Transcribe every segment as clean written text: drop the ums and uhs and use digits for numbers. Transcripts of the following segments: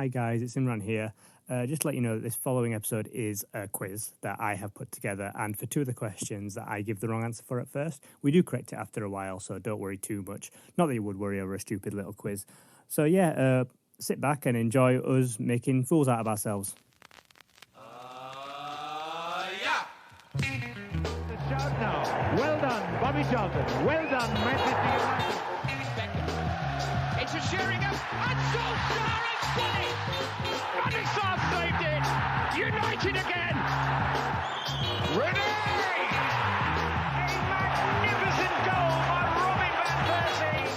Hi guys, it's Imran here. Just to let you know that this following episode is a quiz that I have put together, and for two of the questions that I give the wrong answer for at first, we do correct it after a while, so don't worry too much. Not that you would worry over a stupid little quiz. So yeah, sit back and enjoy us making fools out of ourselves. The shout now. Well done, Bobby Charlton. Well done, Manchester United. It's a Sheringham, and Solskjaer has won it! And Solskjaer saved it! United again! Renee! A magnificent goal by Robin van Persie.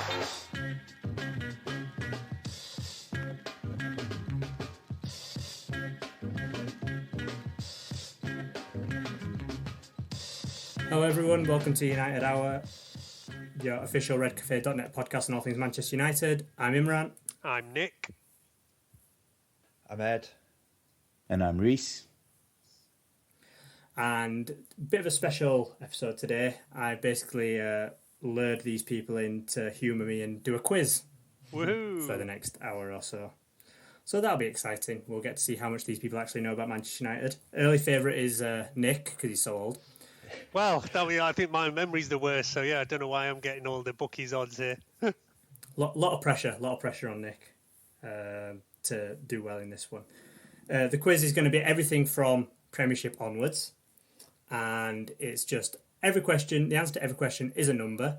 Hello everyone, welcome to United Hour, your official redcafe.net podcast on all things Manchester United. I'm Imran. I'm Nick. I'm Ed. And I'm Raess. And a bit of a special episode today. I basically lured these people in to humour me and do a quiz Woohoo! for the next hour or so. So that'll be exciting. We'll get to see how much these people actually know about Manchester United. Early favourite is Nick, because he's so old. Well, I think my memory's the worst, so yeah, I don't know why I'm getting all the bookies odds here. lot of pressure on Nick to do well in this one. The quiz is going to be everything from Premiership onwards, and it's just every question. The answer to every question is a number.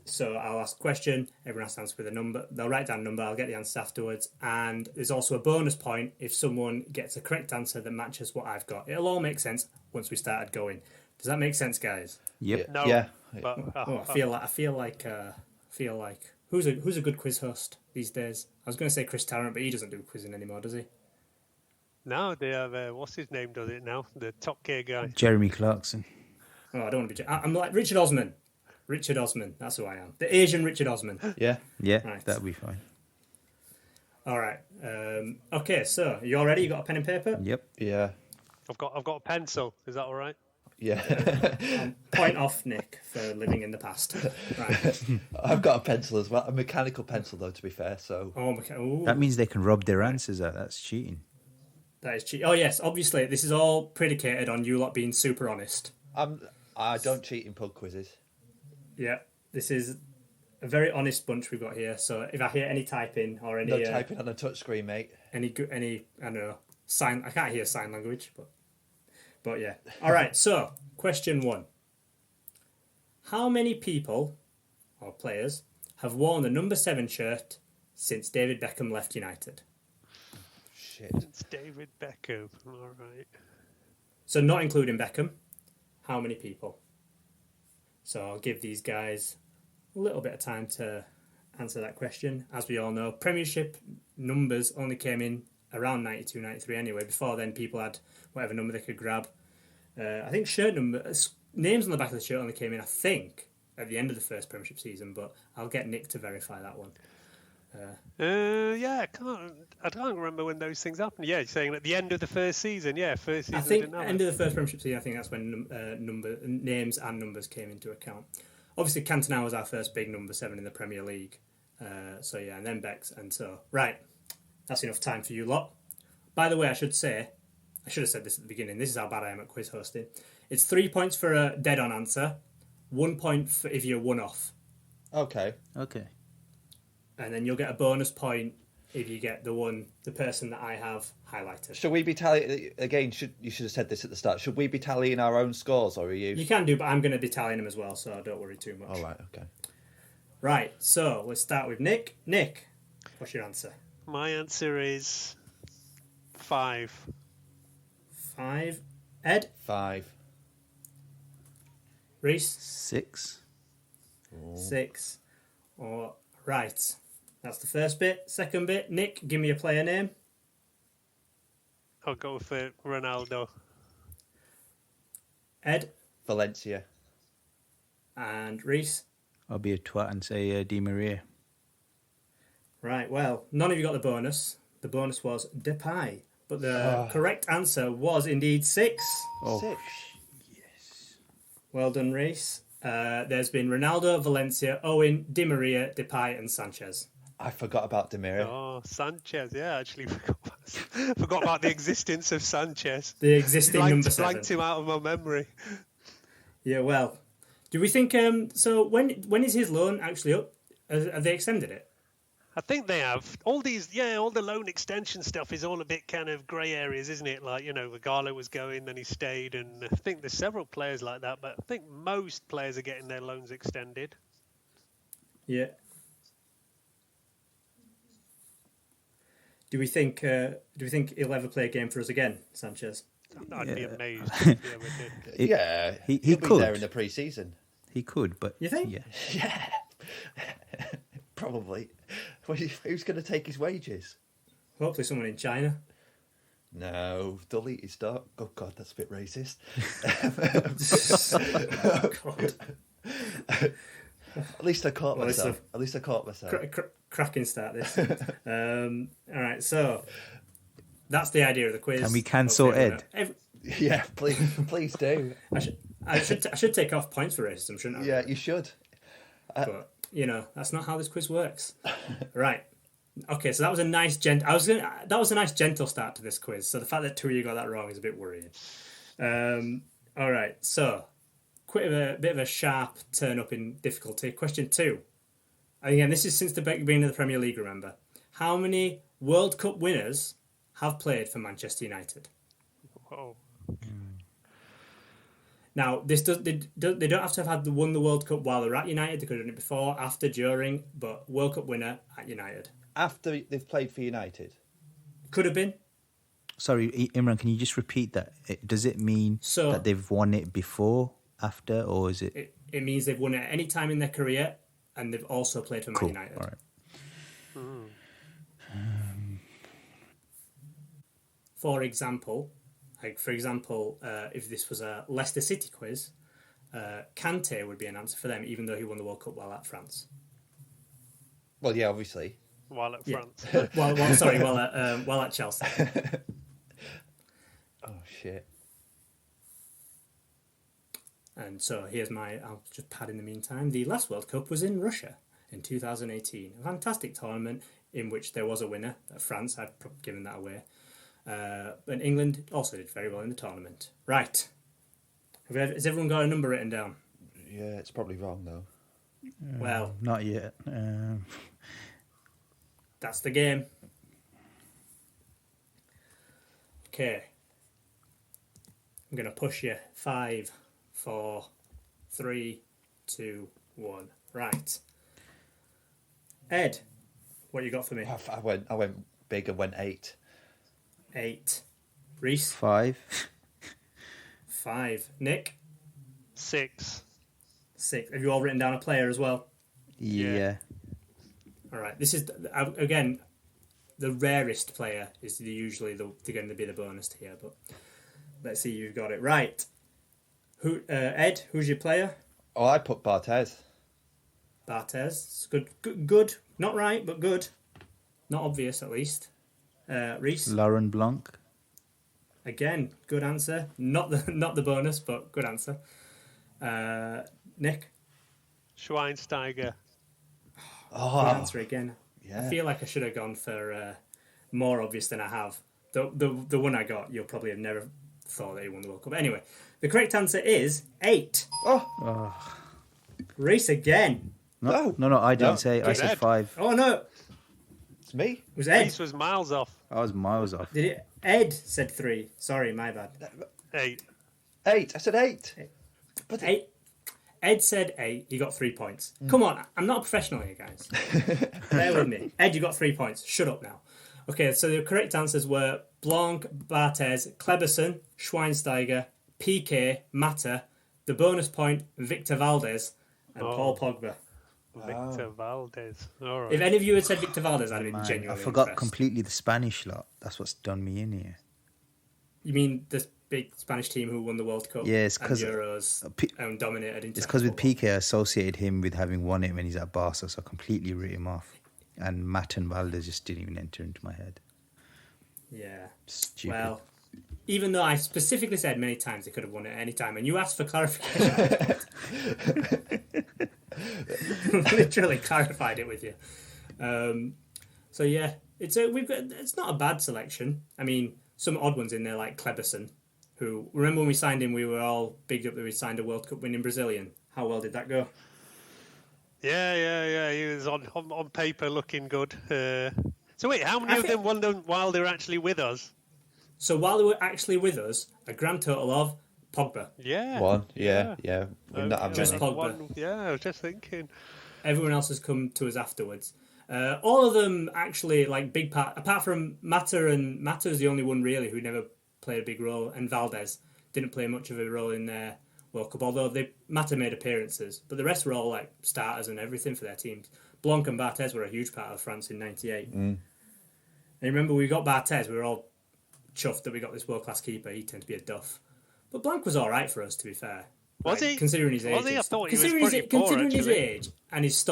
So I'll ask a question, everyone has to answer with a number. They'll write down a number, I'll get the answer afterwards, and there's also a bonus point if someone gets a correct answer that matches what I've got. It'll all make sense once we started going. Does that make sense, guys? Yep. No. Yeah. But, I feel like who's a good quiz host these days? I was going to say Chris Tarrant, but he doesn't do quizzing anymore, does he? no, they have, what's his name does it now? The Top Gear guy. Jeremy Clarkson. Oh, I don't want to be. I'm like Richard Osman. Richard Osman, that's who I am. The Asian Richard Osman. Yeah. Yeah, Right. that'll be fine. All right. Okay, so you all ready? You got a pen and paper? Yep. Yeah. I've got a pencil. Is that all right? Yeah. Point off Nick for living in the past. Right. I've got a pencil as well. A mechanical pencil, though, to be fair. So That means they can rob their answers out. That's cheating. That is cheap. Oh yes, obviously this is all predicated on you lot being super honest. I don't cheat in pub quizzes. Yeah, this is a very honest bunch we've got here. So if I hear any typing or any No typing on a touchscreen, mate. any I don't know sign, I can't hear sign language, but yeah. All right. So question 1: how many people or players have worn the number 7 shirt since David Beckham left United? Shit. It's David Beckham. All right. So not including Beckham, how many people? So I'll give these guys a little bit of time to answer that question. As we all know, Premiership numbers only came in around 92, 93 anyway. Before then, people had whatever number they could grab. I think names on the back of the shirt only came in, I think, at the end of the first Premiership season, but I'll get Nick to verify that one. Yeah, I can't remember when those things happened. Yeah, you're saying at the end of the first season. Yeah, first season. I think didn't have end it. of the first Premiership season, I think that's when names and numbers came into account. Obviously, Cantona was our first big number 7 in the Premier League. So yeah, and then Becks, and so right, that's enough time for you lot. By the way, I should have said this at the beginning. This is how bad I am at quiz hosting. It's 3 points for a dead-on answer, 1 point for if you're one off, Okay. Okay. and then you'll get a bonus point if you get the person that I have highlighted. Should we be tallying again? You should have said this at the start. Should we be tallying our own scores, or are you? You can do, but I'm going to be tallying them as well, so don't worry too much. All right. Okay. Right, so let's start with Nick. Nick, what's your answer? My answer is 5. 5. Ed? 5. Raess? 6. 6. All right. That's the first bit. Second bit, Nick, give me a player name. I'll go for Ronaldo. Ed? Valencia. And Raess? I'll be a twat and say Di Maria. Right, well, none of you got the bonus. The bonus was Depay. But the correct answer was indeed 6. Oh, 6. yes. Well done, Raess. There's been Ronaldo, Valencia, Owen, Di Maria, Depay and Sanchez. I forgot about Demaria. Oh, Sanchez. Yeah, I actually forgot about the existence of Sanchez. The existing number 7. Blanked him out of my memory. Yeah, well, do we think? So when is his loan actually up? Have they extended it? I think they have. All the loan extension stuff is all a bit kind of grey areas, isn't it? Like, Regalo was going, then he stayed, and I think there's several players like that, but I think most players are getting their loans extended. Yeah. Do we think he'll ever play a game for us again, Sanchez? I'd be amazed if he ever did. Yeah, he he'll could. be there in the pre-season. He could, but You think? Yeah. Yeah, probably. Who's going to take his wages? Hopefully someone in China. No, delete his stock. Oh God, that's a bit racist. Oh, God. At least I caught Well, myself. At least I caught myself. Cracking start this. All right, so that's the idea of the quiz. Can we cancel Hopefully Ed? Yeah, please do. I should take off points for racism, shouldn't I? Yeah, you should. But that's not how this quiz works. Right. Okay, so that was a nice that was a nice gentle start to this quiz. So the fact that 2 of you got that wrong is a bit worrying. All right, so a bit of a sharp turn up in difficulty. Question 2. And again, this is since the beginning of the Premier League. Remember, how many World Cup winners have played for Manchester United? Whoa. Now, they don't have to have won the World Cup while they're at United. They could have done it before, after, during, but World Cup winner at United. After they've played for United? Could have been. Sorry, Imran, can you just repeat that? Does it mean that they've won it before, after, or is it... It means they've won it at any time in their career, and they've also played for Man United. All right. For example, if this was a Leicester City quiz, Kante would be an answer for them, even though he won the World Cup while at France. Well, yeah, obviously. While at France. while at Chelsea. Oh, shit. And so I'll just pad in the meantime. The last World Cup was in Russia in 2018. A fantastic tournament in which there was a winner. France had given that away. And England also did very well in the tournament. Right. Has everyone got a number written down? Yeah, it's probably wrong, though. Well, not yet. That's the game. Okay. I'm going to push you. 5, 4, 3, 2, 1. Right. Ed, what you got for me? I went big and went 8. 8. Reese? 5. 5. Nick? 6. 6. Have you all written down a player as well? Yeah. All right. This is, again, the rarest player is usually going to be the bonus here, but let's see you've got it. Right. Ed, who's your player? Oh, I put Barthez. Barthez. Good. Not right, but good. Not obvious, at least. Reese? Laurent Blanc. Again, good answer. Not the bonus, but good answer. Nick? Schweinsteiger. Oh, Good answer again. Yeah. I feel like I should have gone for more obvious than I have. The one I got, you'll probably have never thought that he won the World Cup. But anyway, the correct answer is 8. Reese again. No, I didn't say. I said 5. Oh, no. It's me. It was Ed. Reese was miles off. I was miles off. Did it? Ed said 3. Sorry, my bad. 8. 8. I said 8. But 8. Ed said 8. You got 3 points. Come on, I'm not a professional here, guys. Bear with me. Ed, you got 3 points. Shut up now. Okay, so the correct answers were Blanc, Barthez, Kleberson, Schweinsteiger, Piqué, Mata, the bonus point, Victor Valdez, and Paul Pogba. Victor Valdez. All right. If any of you had said Victor Valdez, I'd have been Man, genuinely I forgot impressed. completely the Spanish lot. That's what's done me in here. You mean the big Spanish team who won the World Cup Yeah, it's and 'cause, Euros and dominated It's because with Piqué, I associated him with having won it when he's at Barca, so I completely wrote him off. And Matt and Valdez just didn't even enter into my head. Yeah. Stupid. Well, even though I specifically said many times they could have won it at any time, and you asked for clarification. Literally clarified it with you. So yeah, it's not a bad selection. I mean, some odd ones in there like Kleberson, who, remember when we signed him, we were all bigged up that we signed a World Cup winning Brazilian. How well did that go? Yeah. He was on paper looking good. So wait, how many of them won them while they were actually with us? So while they were actually with us, a grand total of Pogba. Yeah. One. Yeah. We're not having Just any. Pogba. I was just thinking. Everyone else has come to us afterwards. All of them actually, like, big part, apart from Mata, and Mata's the only one really who never played a big role, and Valdez didn't play much of a role in their World Cup, although Mata made appearances, but the rest were all like starters and everything for their teams. Blanc and Barthez were a huge part of France in '98. And remember, we got Barthez, we were all chuffed that we got this world-class keeper. He tended to be a duff. But Blanc was all right for us, to be fair. Was he? Considering his age. Was he? I thought he was considering pretty poor, considering his actually. age and his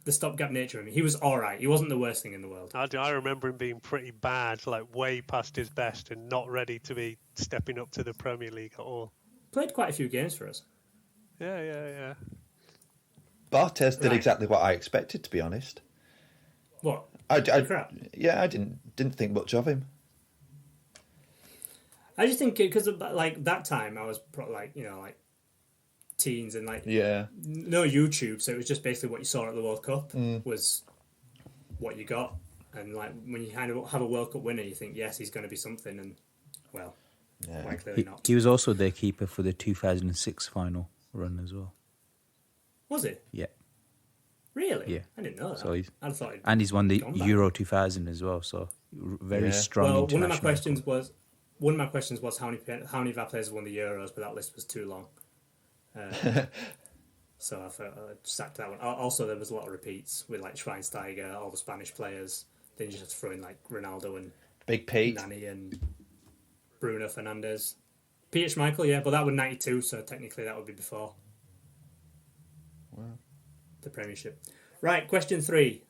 the stopgap nature of him, he was all right. He wasn't the worst thing in the world. I remember him being pretty bad, like way past his best and not ready to be stepping up to the Premier League at all. Played quite a few games for us. Yeah. Barthez did exactly what I expected, to be honest. What? Crap. Yeah, I didn't think much of him. I just think because like that time I was like teens and like no YouTube, so it was just basically what you saw at the World Cup was what you got, and like when you kind of have a World Cup winner, you think yes, he's going to be something, and well, quite clearly not. He was also their keeper for the 2006 final run as well. Was it? Yeah. Really? Yeah. I didn't know that. So he's won the Euro 2000 as well. So very strong. Well, one of my questions was how many of our players have won the Euros, but that list was too long. So I thought I sacked that one. Also, there was a lot of repeats with like Schweinsteiger, all the Spanish players. Then you just have to throw in like Ronaldo and Big Pete, Nani and Bruno Fernandes. Peter Schmeichel, yeah, but that was 92, so technically that would be before the Premiership. Right, question 3.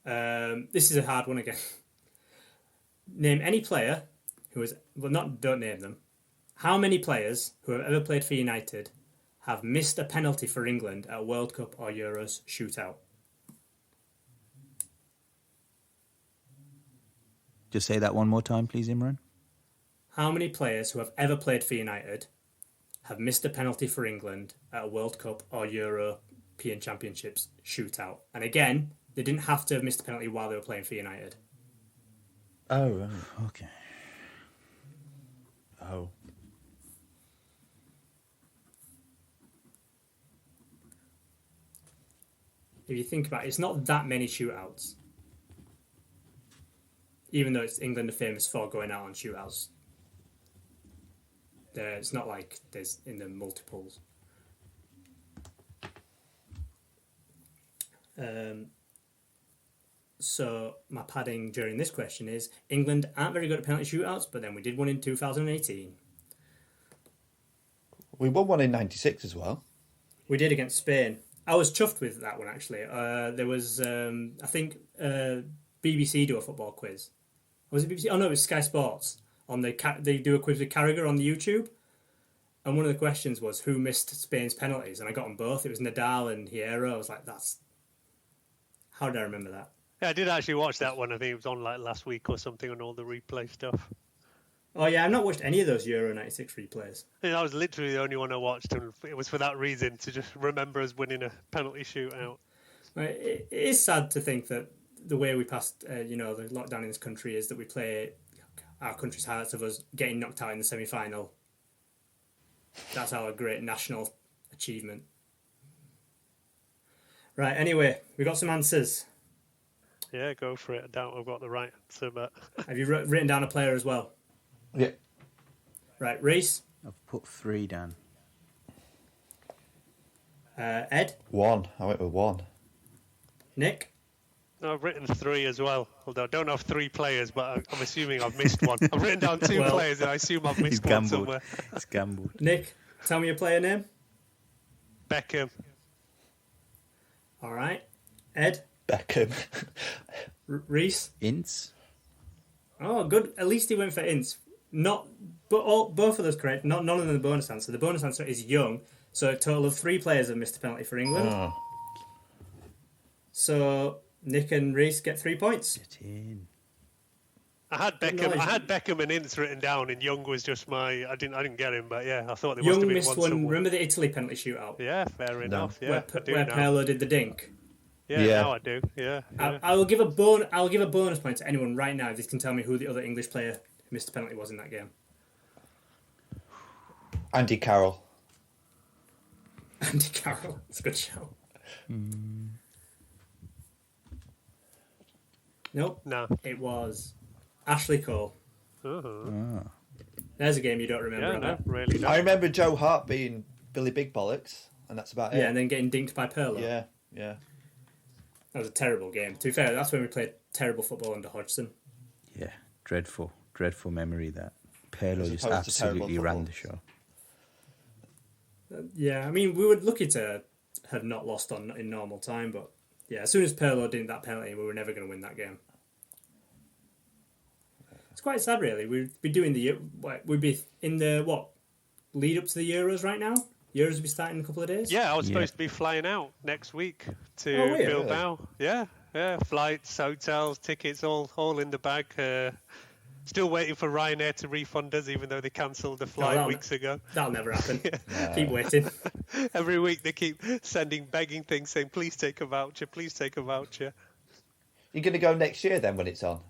This is a hard one again. Name any player who is... Well, don't name them. How many players who have ever played for United have missed a penalty for England at a World Cup or Euros shootout? Just say that one more time, please, Imran. How many players who have ever played for United have missed a penalty for England at a World Cup or European Championships shootout? And again, they didn't have to have missed a penalty while they were playing for United. Oh, right. Okay. Oh. If you think about it, it's not that many shootouts. Even though England are famous for going out on shootouts. It's not like there's in the multiples. So my padding during this question is England aren't very good at penalty shootouts, but then we did one in 2018. We won one in '96 as well. We did against Spain. I was chuffed with that one actually. There was I think BBC do a football quiz. Was it BBC? Oh no, it was Sky Sports. They do a quiz with Carragher on the YouTube, and one of the questions was who missed Spain's penalties, and I got them both. It was Nadal and Hierro. I was like, how did I remember that? Yeah, I did actually watch that one. I think it was on like last week or something on all the replay stuff. Oh yeah, I've not watched any of those Euro '96 replays. Yeah, that was literally the only one I watched, and it was for that reason, to just remember us winning a penalty shootout. It is sad to think that the way we passed, the lockdown in this country is that we play our country's highlights of us getting knocked out in the semi-final. That's our great national achievement. Right, anyway, we got some answers. Yeah, go for it. I doubt I've got the right answer, but... Have you written down a player as well? Yeah. Right, Raess? I've put 3 down. Ed? 1. I went with 1. Nick? No, I've written 3 as well. Although I don't have 3 players, but I'm assuming I've missed one. I've written down 2 players, and I assume I've missed one somewhere. He's gambled. Nick, tell me your player name. Beckham. All right. Ed? Beckham. Raess? Ince? Oh, good. At least he went for Ince. Both of those correct. None of them the bonus answer. The bonus answer is Young. So a total of 3 players have missed a penalty for England. Oh. So Nick and Raess get 3 points. Get in. I had Beckham and Ince written down, and Young was just my. I didn't get him, but yeah, I thought there must have Young been missed one. Remember the Italy penalty shootout? Yeah, fair enough. Yeah, where Pirlo did the dink. Yeah, now I do. Yeah. I'll give a bonus point to anyone right now if they can tell me who the other English player who missed the penalty was in that game. Andy Carroll. Andy Carroll. It's a good show. Nope. No. It was Ashley Cole. Uh-huh. There's a game you don't remember. Yeah, no, really don't. I remember Joe Hart being Billy Big Bollocks, and that's about it. Yeah, and then getting dinked by Pirlo. Yeah. That was a terrible game. To be fair, that's when we played terrible football under Hodgson. Yeah, dreadful memory that. Pirlo As just opposed to terrible absolutely ran the football. show. Yeah, I mean, we were lucky to have not lost in normal time, but yeah, as soon as Pirlo did that penalty, we were never going to win that game. It's quite sad, really. We'd be doing we'd be in the lead up to the Euros right now. Euros will be starting in a couple of days. Yeah, I was supposed to be flying out next week to Bilbao. Really? Yeah, flights, hotels, tickets, all in the bag. Still waiting for Ryanair to refund us, even though they cancelled the flight weeks ago. That'll never happen. Keep waiting. Every week they keep begging things, saying, please take a voucher, please take a voucher. You're going to go next year then when it's on?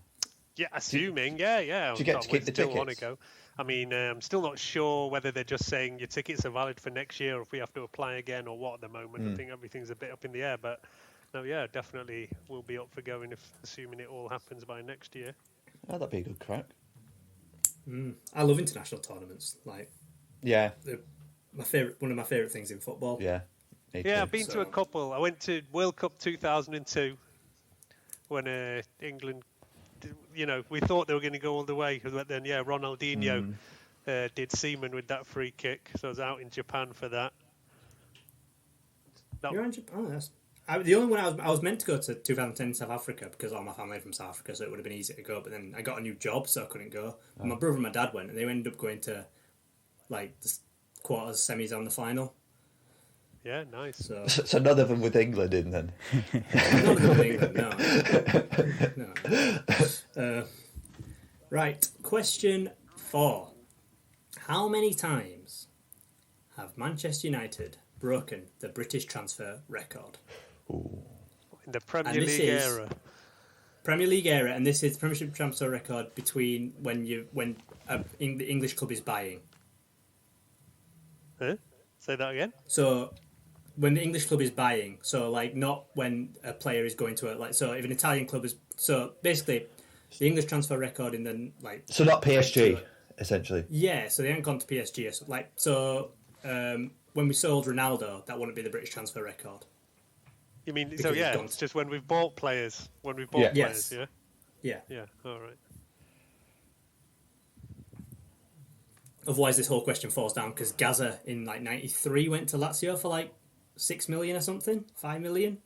Yeah, assuming, yeah. Do you get to keep the still tickets? Want to go. I mean, I'm still not sure whether they're just saying your tickets are valid for next year or if we have to apply again or what at the moment. I think everything's a bit up in the air, but no, yeah, definitely we'll be up for going assuming it all happens by next year. Oh, that'd be a good crack. I love international tournaments. Yeah. One of my favourite things in football. Yeah. Yeah, I've been to a couple. I went to World Cup 2002 when England, we thought they were going to go all the way. But then, Ronaldinho did Seaman with that free kick. So I was out in Japan for that. You're in Japan? Oh, yes. The only one I was meant to go to 2010 in South Africa because all my family are from South Africa, so it would have been easy to go. But then I got a new job, so I couldn't go. And my brother and my dad went, and they ended up going to the quarters, semis, and the final. Yeah, nice. So none of them with England in then? None of them with England, no. Right, question 4. How many times have Manchester United broken the British transfer record? In the Premier League era. Premier League era, and this is Premiership transfer record between when the English club is buying. Huh? Say that again. So, when the English club is buying, so not when a player is going to so if an Italian club is basically the English transfer record in the So not PSG, essentially. Yeah, so they haven't gone to PSG. When we sold Ronaldo, that wouldn't be the British transfer record. You mean Because it's just when we've bought players. When we've bought players, yeah. Yeah. Yeah. All right. Otherwise, this whole question falls down because Gaza in '93 went to Lazio for 6 million or something, 5 million.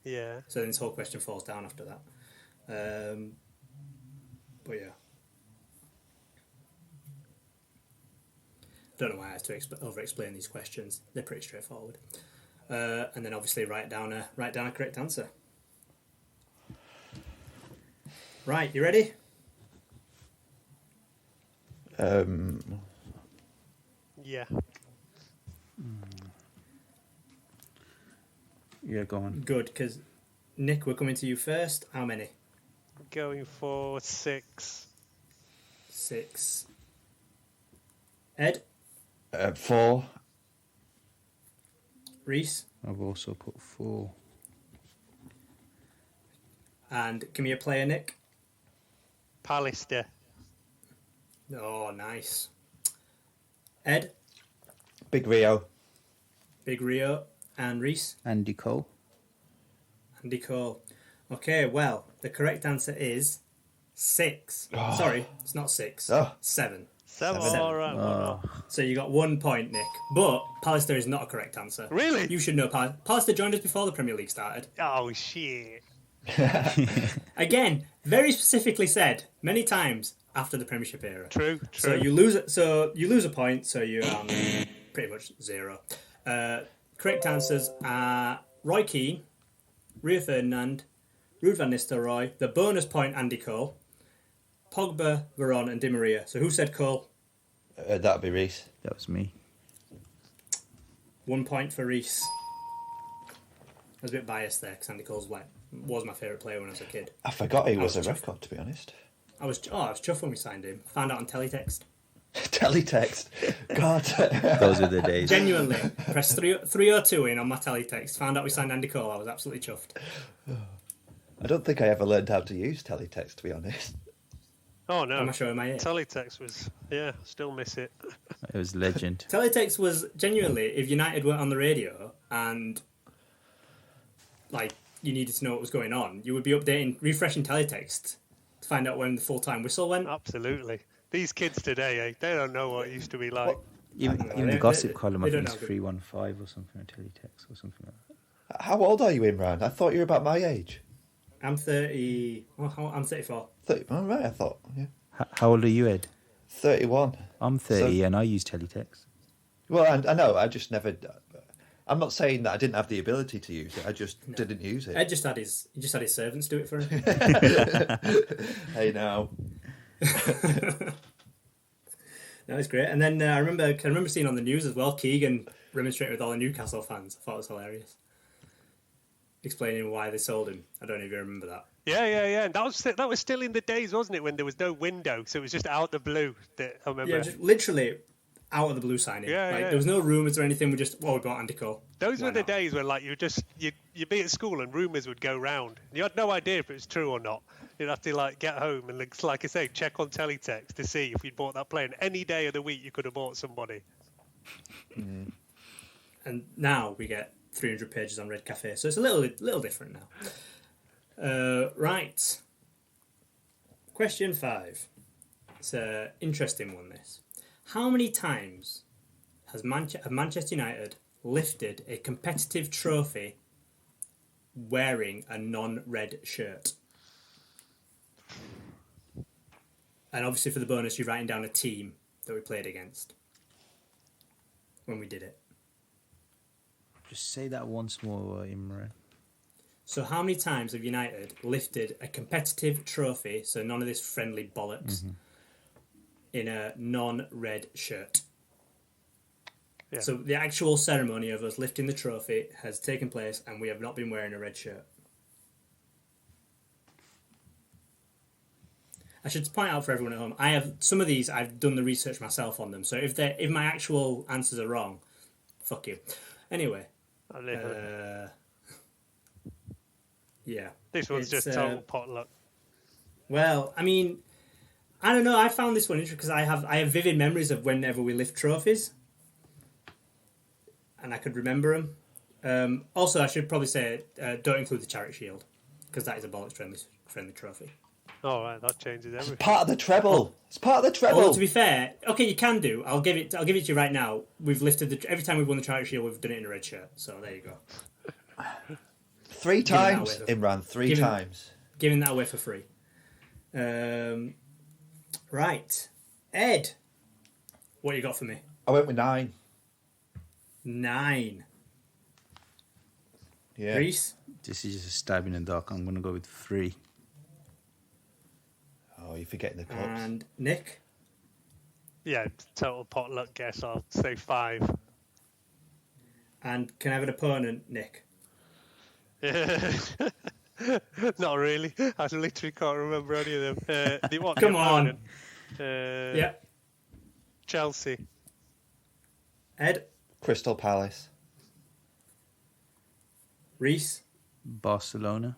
Yeah. So then this whole question falls down after that. But yeah, don't know why I have to over-explain these questions. They're pretty straightforward. And then obviously write down a correct answer. Right, you ready? Yeah. Yeah, go on. Good, because Nick, we're coming to you first. How many? Going for 6. 6. Ed? 4. Raess? I've also put 4. And give me a player, Nick. Pallister. Oh, nice. Ed? Big Rio. Big Rio. And Raess? Andy Cole. Andy Cole. Okay, well, the correct answer is 6. Oh. Sorry, it's not 6. Oh. 7. 7. All right. So you got 1 point, Nick. But Pallister is not a correct answer. Really? You should know Pallister joined us before the Premier League started. Oh, shit. Again, very specifically said many times after the Premiership era. True. So you lose a point, so you're on pretty much 0. Correct answers are Roy Keane, Rio Ferdinand, Ruud van Nistelrooy, the bonus point Andy Cole, Pogba, Veron and Di Maria. So who said Cole? That'd be Raess. That was me. 1 point for Raess. I was a bit biased there because Andy Cole was my favourite player when I was a kid. I forgot he was a record, to be honest. I was chuffed when we signed him. Found out on teletext. Teletext. God. Those were the days. Genuinely. Pressed 302 in on my teletext. Found out we signed Andy Cole. I was absolutely chuffed. I don't think I ever learned how to use teletext, to be honest. Oh no! Am I showing my age? Teletext was, still miss it. It was legend. Teletext was genuinely, if United weren't on the radio and like you needed to know what was going on, you would be refreshing teletext to find out when the full-time whistle went. Absolutely. These kids today, they don't know what it used to be like. Even the gossip column, I think it's 315 or something, or teletext or something like that. How old are you, Imran? I thought you were about my age. I'm 30. I'm 34. 30. Oh, right, I thought. Yeah. How old are you, Ed? 31. I'm 30 and I use teletext. Well, I know. I just never. I'm not saying that I didn't have the ability to use it. I just didn't use it. Ed just had his servants do it for him. Hey, now. No, it's great. And then I remember seeing on the news as well, Keegan remonstrating with all the Newcastle fans. I thought it was hilarious. Explaining why they sold him. I don't know if you remember that. Yeah. And that was still in the days, wasn't it, when there was no window, so it was just out the blue. That I remember. Yeah, just literally out of the blue signing. There was no rumours or anything. We bought Andy Cole. Those were the days when you'd be at school and rumours would go round. You had no idea if it was true or not. You'd have to get home and like I say, check on teletext to see if you'd bought that player. And any day of the week you could have bought somebody. Mm. And now we get 300 pages on Red Cafe, so it's a little different now. Right. Question 5. It's an interesting one, this. How many times has Manchester United lifted a competitive trophy wearing a non-red shirt? And obviously for the bonus, you're writing down a team that we played against when we did it. Just say that once more, Imran. So how many times have United lifted a competitive trophy, so none of this friendly bollocks, in a non-red shirt? Yeah. So the actual ceremony of us lifting the trophy has taken place and we have not been wearing a red shirt. I should point out for everyone at home, some of these I've done the research myself on them. So if my actual answers are wrong, fuck you. Anyway. Yeah. This one's just total potluck. Well, I mean, I don't know. I found this one interesting because I have vivid memories of whenever we lift trophies, and I could remember them. Also, I should probably say don't include the Charity Shield because that is a bollocks friendly trophy. All right, that changes everything. It's part of the treble. It's part of the treble. Although, to be fair, okay, you can do. I'll give it to you right now. We've lifted every time we've won the Charity Shield, we've done it in a red shirt. So there you go. 3 times, Imran. 3 times. Giving that away for free. Right, Ed, what you got for me? I went with 9. 9. Yeah. Raess? This is just a stab in the dark. I'm going to go with 3. Oh, you're forgetting the cups. And Nick? Yeah, total potluck guess. I'll say 5. And can I have an opponent, Nick? Not really. I literally can't remember any of them. Come on. Yeah. Chelsea. Ed? Crystal Palace. Raess? Barcelona.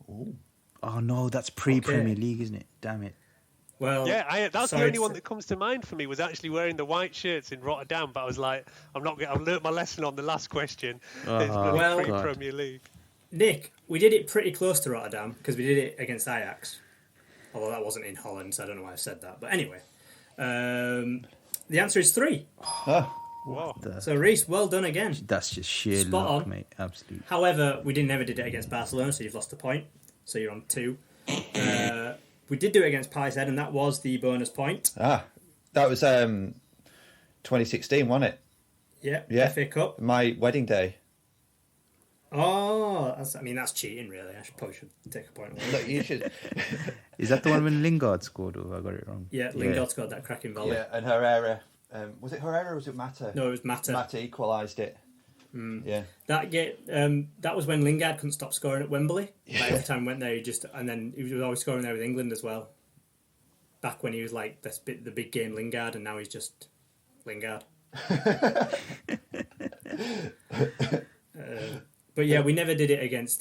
Ooh. Oh no, that's pre-Premier League, isn't it? Damn it. Well, yeah, that's the only one that comes to mind for me. Was actually wearing the white shirts in Rotterdam, but I was like, I've learnt my lesson on the last question. It's pre-Premier League. Nick, we did it pretty close to Rotterdam because we did it against Ajax. Although that wasn't in Holland, so I don't know why I said that. But anyway, the answer is 3. Wow. So Raess, well done again. That's just sheer luck, mate. Absolutely. However, we never did it against Barcelona, so you've lost a point. So you're on 2. We did do it against Palace, Ed, and that was the bonus point. That was 2016, wasn't it? Yeah. FA Cup. My wedding day. Oh, that's cheating, really. Probably should take a point away. Look, you should. Is that the one when Lingard scored, or I got it wrong? Yeah, Lingard scored that cracking volley. Yeah, and Herrera. Was it Herrera or was it Mata? No, it was Mata. Mata equalised it. Yeah. That was when Lingard couldn't stop scoring at Wembley. Like, every time he went there, and then he was always scoring there with England as well. Back when he was like the big game Lingard, and now he's just Lingard. But yeah, we never did it against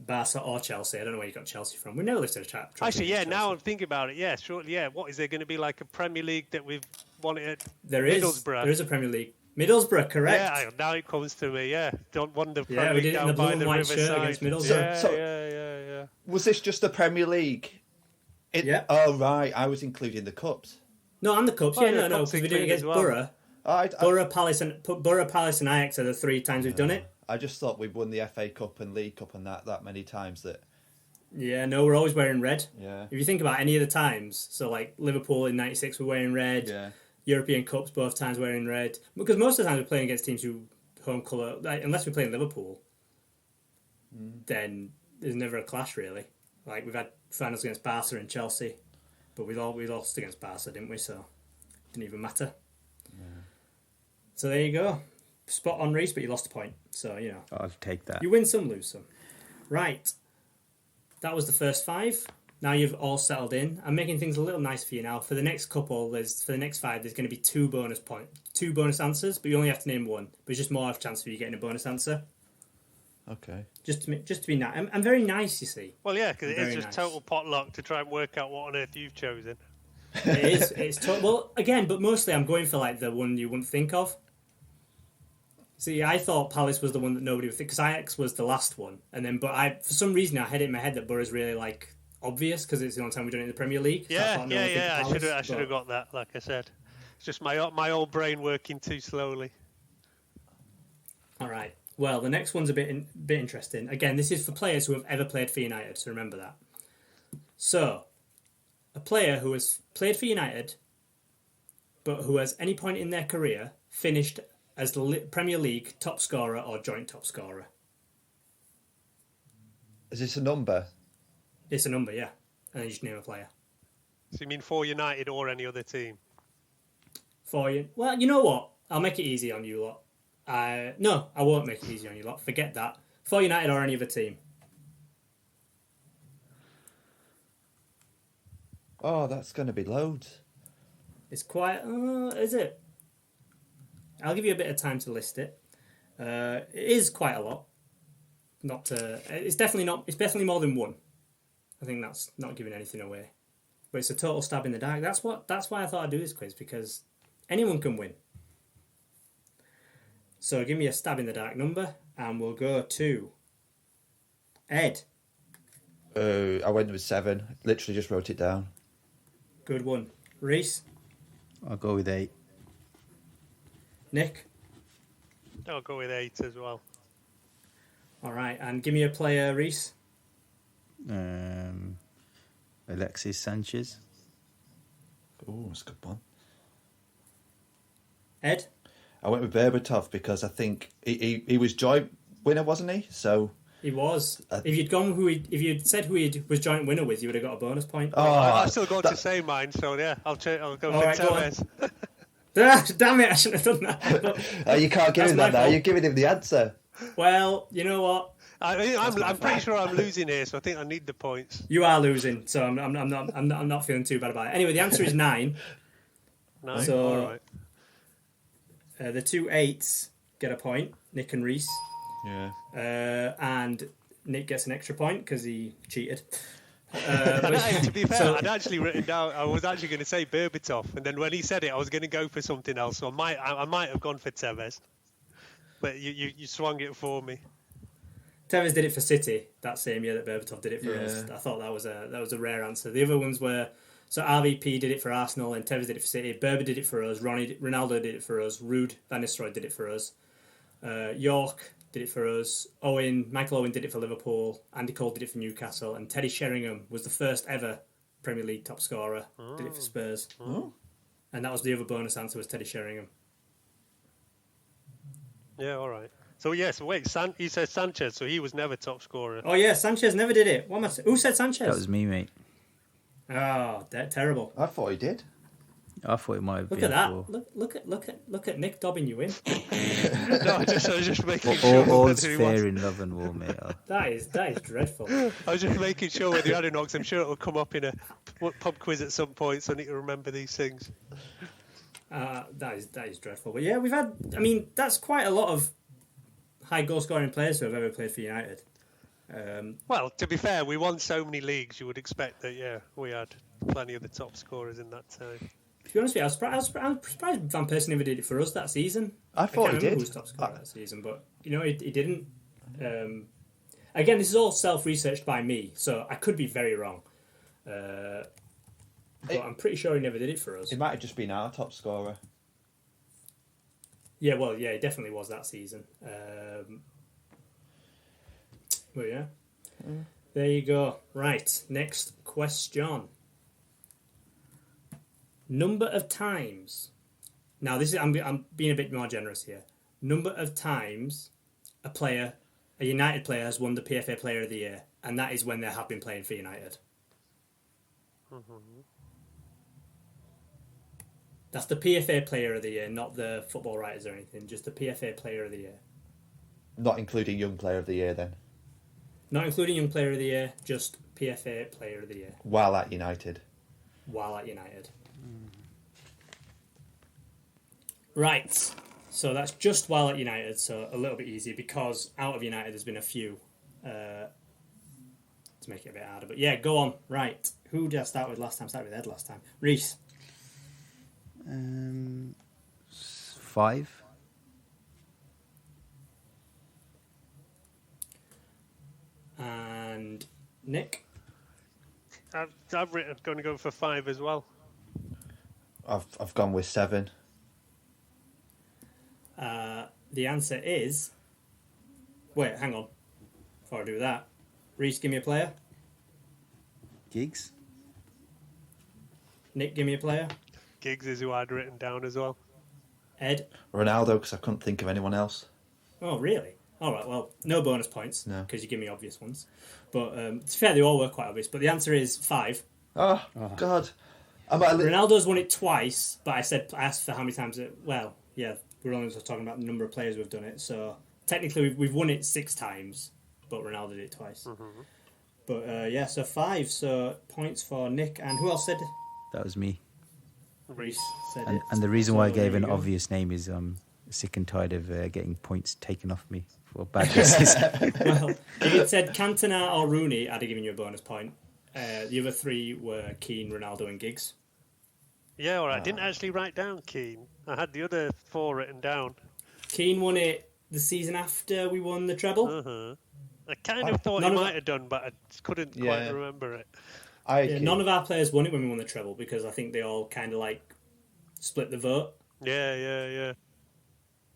Barca or Chelsea. I don't know where you got Chelsea from. We never lifted a trap. Actually, yeah. Now I'm thinking about it. Yeah, shortly. Yeah. What is there going to be like a Premier League that we've won it at Middlesbrough? There is a Premier League. Middlesbrough, correct? Yeah. Now it comes to me. Yeah. Don't won the Premier we League did it in down the blue by and the white shirt riverside. against Middlesbrough. Yeah. Was this just the Premier League? Yeah. Oh right, I was including the cups. No, and the cups. Oh, yeah, yeah, no, cups because we did it included against as well. Borough. Borough, Palace, and Ajax are the 3 times we've done it. I just thought we'd won the FA Cup and League Cup and that many times that. Yeah, no, we're always wearing red. Yeah. If you think about any of the times, so like Liverpool in '96 we're wearing red. Yeah. European Cups both times wearing red. Because most of the time we're playing against teams who home colour, like, unless we're playing Liverpool, then there's never a clash really. Like we've had finals against Barca and Chelsea, but we lost against Barca, didn't we? So it didn't even matter. Yeah. So there you go. Spot on, Reece, but you lost a point. So, you know. I'll take that. You win some, lose some. Right. That was the first 5. Now you've all settled in. I'm making things a little nice for you now. For the next couple, for the next 5, there's going to be 2 bonus answers, but you only have to name one. But it's just more of a chance for you getting a bonus answer. Okay. Just to be nice. I'm very nice, you see. Well, yeah, because it is just nice. total potluck to try and work out what on earth you've chosen. It is. It's well, again, but mostly I'm going for like the one you wouldn't think of. See, I thought Palace was the one that nobody would think, because Ajax was the last one, and then for some reason I had it in my head that Borough's really like obvious because it's the only time we've done it in the Premier League. So I should have got that. Like I said, it's just my old brain working too slowly. All right. Well, the next one's a bit interesting. Again, this is for players who have ever played for United, so remember that. So, a player who has played for United, but who has any point in their career finished as the Premier League top scorer or joint top scorer. Is this a number? It's a number, yeah. And then you just name a player. So you mean for United or any other team? For you? Well, you know what? I'll make it easy on you lot. No, I won't make it easy on you lot. Forget that. For United or any other team. Oh, that's going to be loads. It's quite... is it? I'll give you a bit of time to list it. It is quite a lot. It's definitely more than one. I think that's not giving anything away. But it's a total stab in the dark. That's why I thought I'd do this quiz, because anyone can win. So give me a stab in the dark number, and we'll go to Ed. I went with 7. Literally just wrote it down. Good one. Reece. I'll go with 8. Nick. I'll go with 8 as well. All right, and give me a player, Reece. Alexis Sanchez. Oh, that's a good one. Ed. I went with Berbatov because I think he was joint winner, wasn't he? So he was. If you'd said who he was joint winner with, you would have got a bonus point. Oh, I've still got to say mine, so yeah, I'll go for Tevez. Damn it! I shouldn't have done that. You can't give him that now. You're giving him the answer. Well, you know what? I'm pretty sure I'm losing here, so I think I need the points. You are losing, so I'm not feeling too bad about it. Anyway, the answer is 9. 9. So, all right. The 2 8s get a point, Nick and Reece. Yeah. And Nick gets an extra point because he cheated. To be fair, I'd actually written down. I was actually going to say Berbatov, and then when he said it, I was going to go for something else. So I might have gone for Tevez, but you swung it for me. Tevez did it for City that same year that Berbatov did it for us. I thought that was a rare answer. The other ones were, so RVP did it for Arsenal and Tevez did it for City. Berber did it for us. Ronaldo did it for us. Ruud van Nistelrooy did it for us. York did it for us. Michael Owen did it for Liverpool. Andy Cole did it for Newcastle. And Teddy Sheringham was the first ever Premier League top scorer. Did it for Spurs. And that was the other bonus answer, was Teddy Sheringham. Yeah, all right. So yes, wait. He says Sanchez, so he was never top scorer. Oh yeah, Sanchez never did it. Who said Sanchez? That was me, mate. Oh, terrible. I thought he did. I thought it might have Look been. at that. Look at Nick dobbing you in. No, I was just making All, sure. all's whether he fair was. in love and war, mate. That is dreadful. I was just making sure whether you had a knocks. I'm sure it will come up in a pub quiz at some point, so I need to remember these things. That is dreadful. But yeah, we've had. I mean, that's quite a lot of high goal scoring players who have ever played for United. Well, to be fair, we won so many leagues. You would expect that. Yeah, we had plenty of the top scorers in that time. To be honest with you, I was surprised Van Persie never did it for us that season. I thought he can't remember did. who was top scorer that season, but he didn't. Again, this is all self-researched by me, so I could be very wrong. But I'm pretty sure he never did it for us. It might have just been our top scorer. Yeah, well, yeah, it definitely was that season. Well, yeah. There you go. Right, next question. Number of times. Now, this is I'm being a bit more generous here. Number of times a United player has won the PFA Player of the Year, and that is when they have been playing for United. Mm-hmm. That's the PFA Player of the Year, not the Football Writers or anything. Just the PFA Player of the Year. Not including Young Player of the Year, then. Not including Young Player of the Year, just PFA Player of the Year. While at United. While at United. Right. So that's just while at United, so a little bit easier because out of United there's been a few to make it a bit harder. But yeah, go on. Right. Who did I start with last time? Start with Ed last time. Raess. 5. And Nick. I've going to go for 5 as well. I've gone with 7. The answer is... Wait, hang on. Before I do that. Raess, give me a player. Giggs. Nick, give me a player. Giggs is who I'd written down as well. Ed. Ronaldo, because I couldn't think of anyone else. Oh, really? All right, well, no bonus points No. because you give me obvious ones. But it's fair, they all were quite obvious. But the answer is 5. Oh, God. Ronaldo's won it twice, but I asked for how many times it... Well, yeah, we're only just talking about the number of players who've done it. So technically we've won it 6 times, but Ronaldo did it twice. Mm-hmm. But yeah, so 5. So points for Nick. And who else said... That was me. Raess said And, it. and the reason why I So gave there an you go. obvious name is I'm sick and tired of getting points taken off me for bad guesses. Well, if it said Cantona or Rooney, I'd have given you a bonus point. The other 3 were Keane, Ronaldo and Giggs. Yeah, all right. I didn't actually write down Keane. I had the other 4 written down. Keane won it the season after we won the treble. Uh-huh. I kind of thought he might have done, but I just couldn't quite remember it. Yeah, none of our players won it when we won the treble because I think they all kind of like split the vote. Yeah.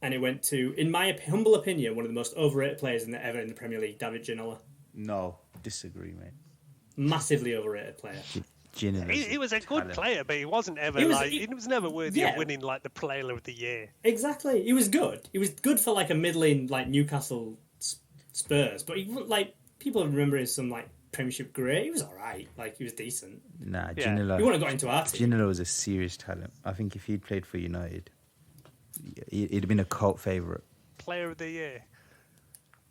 And it went to, in my humble opinion, one of the most overrated players ever in the Premier League, David Ginola. No, disagree, mate. Massively overrated player. He was a good player, but he wasn't ever he was never worthy of winning like the Player of the Year. Exactly, he was good. He was good for like a middling like Newcastle Spurs, but he like people remember him as some like Premiership great. He was all right, like he was decent. Nah, Yeah. Ginola. He wouldn't have got into our team. Ginola was a serious talent. I think if he'd played for United, he'd have been a cult favourite. Player of the Year.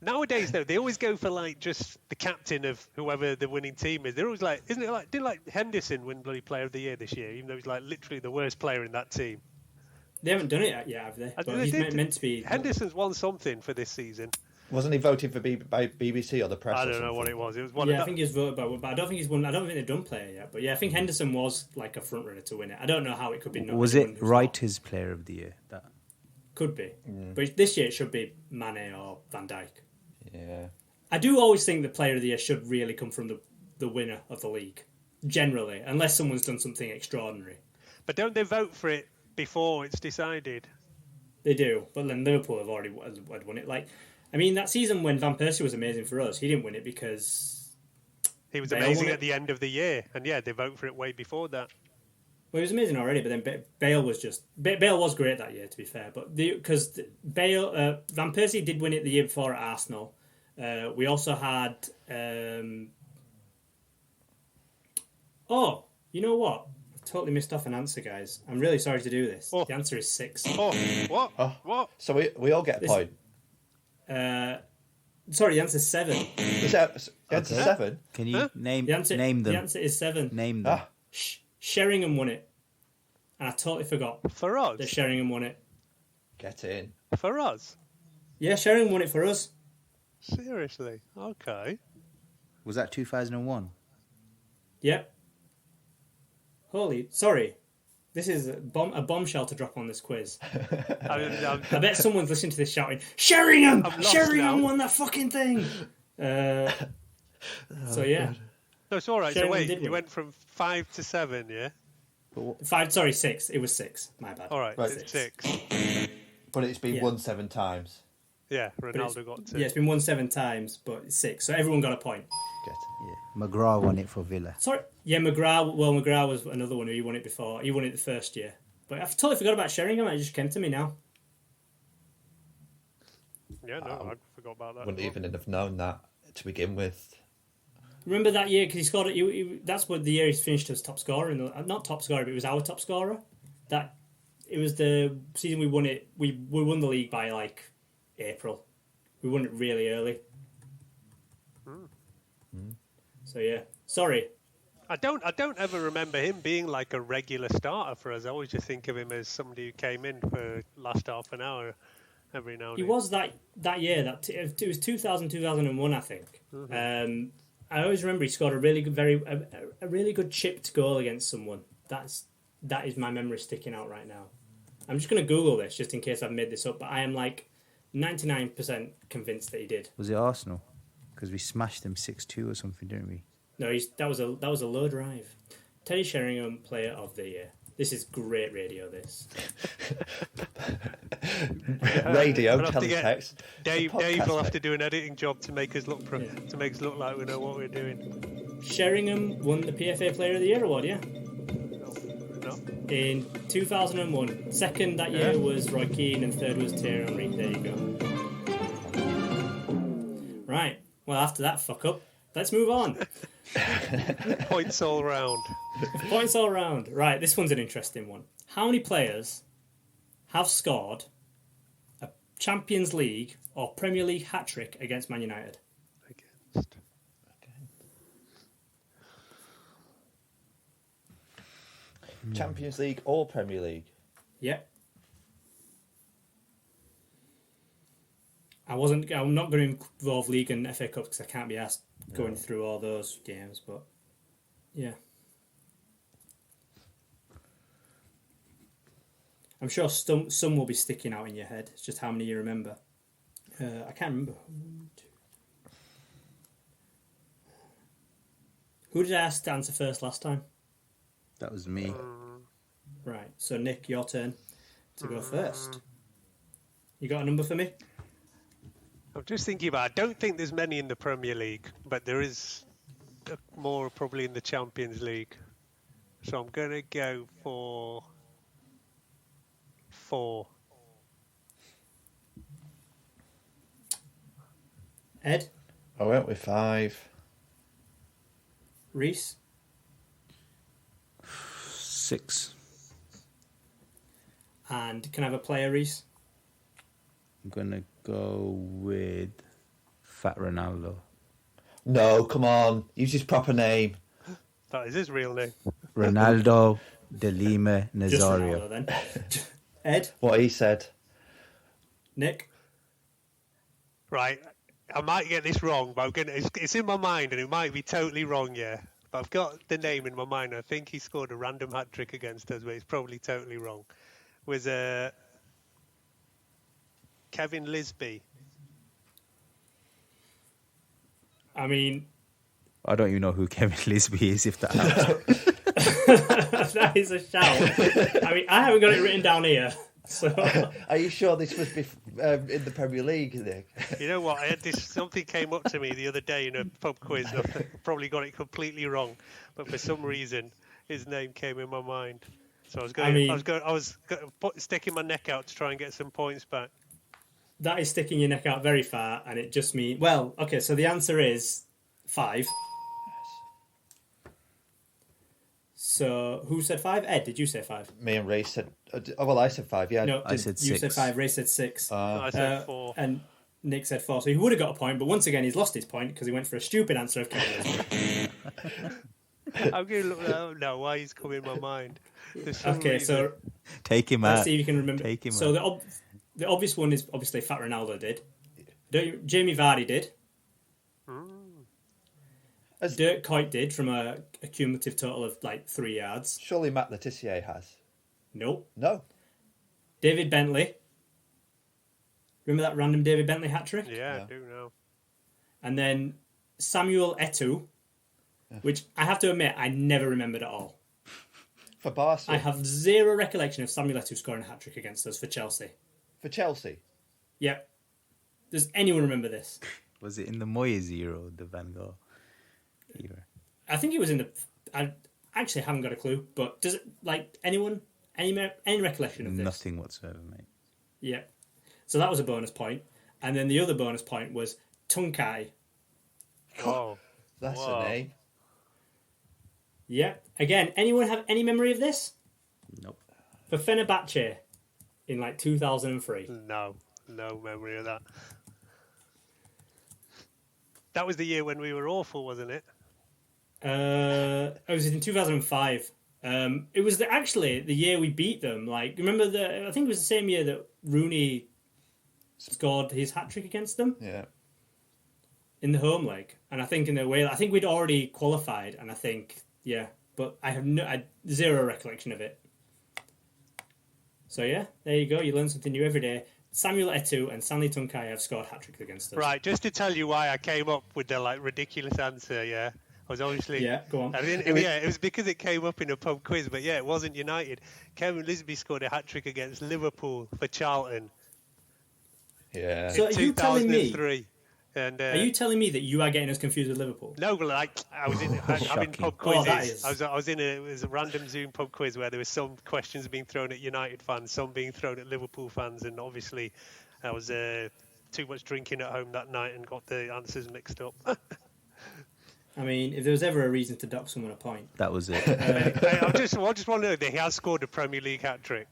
Nowadays, though, they always go for like just the captain of whoever the winning team is. They're always like, isn't it like, didn't like Henderson win bloody Player of the Year this year, even though he's like literally the worst player in that team? They haven't done it yet, have they? But he's meant to be. Henderson's won something for this season. Wasn't he voted for by BBC or the press? I or don't know something? what it was. It was one Yeah, of I think he's voted by, but I don't think he's won. I don't think they've done player yet. But yeah, I think Henderson was like a front runner to win it. I don't know how it could be. Was it Writer's Player of the Year? That Could be, but this year it should be Mane or Van Dijk. Yeah. I do always think the Player of the Year should really come from the winner of the league, generally, unless someone's done something extraordinary. But don't they vote for it before it's decided? They do, but then Liverpool have already had won it. Like, I mean, that season when Van Persie was amazing for us, he didn't win it because He was Bale amazing won it. at the end of the year, and yeah, they vote for it way before that. Well, he was amazing already, but then Bale was Bale was great that year, to be fair. But because Bale, Van Persie did win it the year before at Arsenal. We also had. Oh, you know what? I totally missed off an answer, guys. I'm really sorry to do this. The answer is 6. What? What? So we all get a point. Sorry, the answer is 7. Is that the answer 7? Can you name them? The answer is 7. Name them. Sheringham won it. And I totally forgot For us? that Sheringham won it. Get in. For us? Yeah, Sheringham won it for us. Seriously? Okay. Was that 2001? Yep. Sorry. This is a bombshell to drop on this quiz. I bet someone's listening to this shouting, Sheringham! Sheringham won that fucking thing! So, yeah. No, it's all right. Sheringham So wait, did you win. went from 5 to 7, yeah? 6. It was 6. My bad. All right, Right. it's 6. But it's been won 7 times. Yeah, Ronaldo got 2. Yeah, it's been won 7 times, but it's 6. So everyone got a point. Get in. Yeah. McGrath won it for Villa. Sorry. Yeah, McGrath was another one who he won it before. He won it the first year. But I totally forgot about Sheringham. It just came to me now. Yeah, no, I forgot about that. Wouldn't even have known that to begin with. Remember that year because he scored it. That's what the year he finished as top scorer. Not top scorer, but it was our top scorer. It was the season we won it. We won the league by like April. We won it really early. So yeah, sorry. I don't ever remember him being like a regular starter for us. I always just think of him as somebody who came in for last half an hour every now and He then. was that year. It was 2000, 2001, I think. I always remember he scored a really good, a really good chipped goal against someone. That is my memory sticking out right now. I'm just going to Google this just in case I've made this up, but I am like 99% convinced that he did. Was it Arsenal? Because we smashed them 6-2 or something, didn't we? No, that was a low drive. Teddy Sheringham, Player of the Year. This is great radio. This Radio, We'll have to get teletext. Dave podcast, will have mate. to do an editing job to make us look like we know what we're doing. Sheringham won the PFA Player of the Year award. Yeah. No? In 2001. Second that year was Roy Keane and third was Thierry Henry. There you go. Right. Well, after that fuck up, let's move on. Points all round. Points all round. Right, this one's an interesting one. How many players have scored a Champions League or Premier League hat-trick against Man United? Against. Champions League or Premier League? Yep. I'm not going to involve League and FA Cup because I can't be asked going through all those games, but yeah. I'm sure some will be sticking out in your head. It's just how many you remember. I can't remember. Who did I ask to answer first last time? That was me. Right, so Nick, your turn to go first. You got a number for me? I'm just thinking about. I don't think there's many in the Premier League, but there is more probably in the Champions League. So I'm going to go for 4. Ed? I went with 5. Reese? 6. And can I have a player, Reese? I'm gonna go with Fat Ronaldo. No, come on. Use his proper name. That is his real name. Ronaldo de Lima Just Nazario. Ronaldo, then. Ed? What he said. Nick? Right, I might get this wrong, but it's in my mind, and it might be totally wrong, yeah. But I've got the name in my mind. I think he scored a random hat trick against us, but it's probably totally wrong. Was Kevin Lisby? I mean, I don't even know who Kevin Lisby is, if that helps. that is a shout. I mean, I haven't got it written down here, So Are you sure this was in the Premier League, Nick? You know what? I had this. Something came up to me the other day in a pub quiz. And I probably got it completely wrong, but for some reason, his name came in my mind. So I was sticking my neck out to try and get some points back. that is sticking your neck out very far, and it just means... Well, okay, so the answer is 5. So, who said 5? Ed, did you say 5? Me and Raess said... well, I said 5, yeah. No, I said 6. You said 5, Ray said 6. I said 4. And Nick said 4, so he would have got a point, but once again, he's lost his point because he went for a stupid answer of Kevin. I'm going to look now why he's come in my mind. Okay, so... Take him Let's out. see if you can remember. Take him so out. the obvious one is obviously Fat Ronaldo did. Jamie Vardy did. Dirk Kuyt did from a cumulative total of like 3 yards. Surely Matt Letizia has. Nope. No. David Bentley. Remember that random David Bentley hat-trick? Yeah, I do know. And then Samuel Eto'o, which I have to admit I never remembered at all. For Barca. I have zero recollection of Samuel Eto'o scoring a hat-trick against us for Chelsea. For Chelsea. Yep. Does anyone remember this? Was it in the Moyes era or the Van Gaal era? I think it was in the... I actually haven't got a clue, but does it, like, anyone... Any recollection of this? Nothing whatsoever, mate. Yeah. So that was a bonus point. And then the other bonus point was Tunkai. Oh, That's Whoa. a name. Yeah. Again, anyone have any memory of this? Nope. For Fenerbahce in like 2003. no memory of that. That was the year when we were awful, wasn't it? It was in 2005. It was actually the year we beat them. Like, remember I think it was the same year that Rooney scored his hat-trick against them Yeah. in the home leg. And I think in the way, I think we'd already qualified, and I think, yeah, but I have zero recollection of it. So yeah, there you go. You learn something new every day. Samuel Eto'o and Stanley Tunkai have scored hat-tricks against us. Right, just to tell you why I came up with the like ridiculous answer, yeah. I was obviously... Yeah, go on. It was because it came up in a pub quiz, but yeah, it wasn't United. Kevin Lisby scored a hat-trick against Liverpool for Charlton. Yeah. So are you telling me... 2003. And, Are you telling me that you are getting us confused with Liverpool? No, but like I was in having pub Oh, that quizzes. is- I was in it was a random Zoom pub quiz where there were some questions being thrown at United fans, some being thrown at Liverpool fans, and obviously I was too much drinking at home that night and got the answers mixed up. I mean, if there was ever a reason to dock someone a point. That was it. I just want to know that he has scored a Premier League hat trick.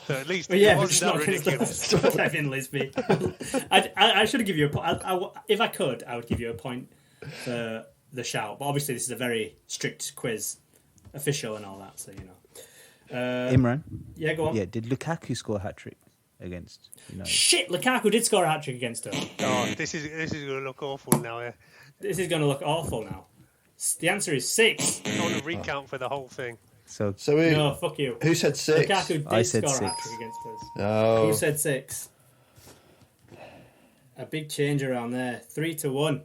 So at least But yeah, it but wasn't just that not ridiculous. against Kevin Lisby. I should give you a point. If I could, I would give you a point for the shout. But obviously, this is a very strict quiz, official and all that. So you know. Imran? Yeah, go on. Yeah, did Lukaku score a hat-trick against United? Shit, Lukaku did score a hat trick against us. Oh, this is going to look awful now. Yeah. This is going to look awful now. The answer is 6. I want to recount for the whole thing. So No, fuck you. Who said 6? Lukaku did I said score a 6. hat trick against us. No. Who said 6? A big change around there. 3-1.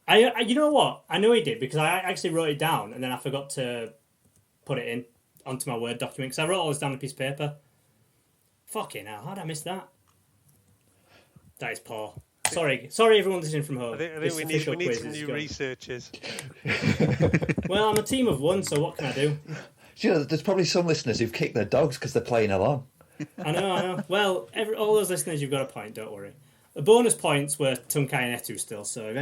I you know what? I know he did because I actually wrote it down and then I forgot to put it in onto my Word document because I wrote all this down on a piece of paper. Fucking hell, how did I miss that? That is poor. Sorry, everyone listening from home. I think This we official need quiz some is new going. researchers. Well, I'm a team of one, so what can I do? You know, there's probably some listeners who've kicked their dogs because they're playing along. I know. Well, all those listeners, you've got a point. Don't worry. The bonus points were Tunkai and Eto'o still. So if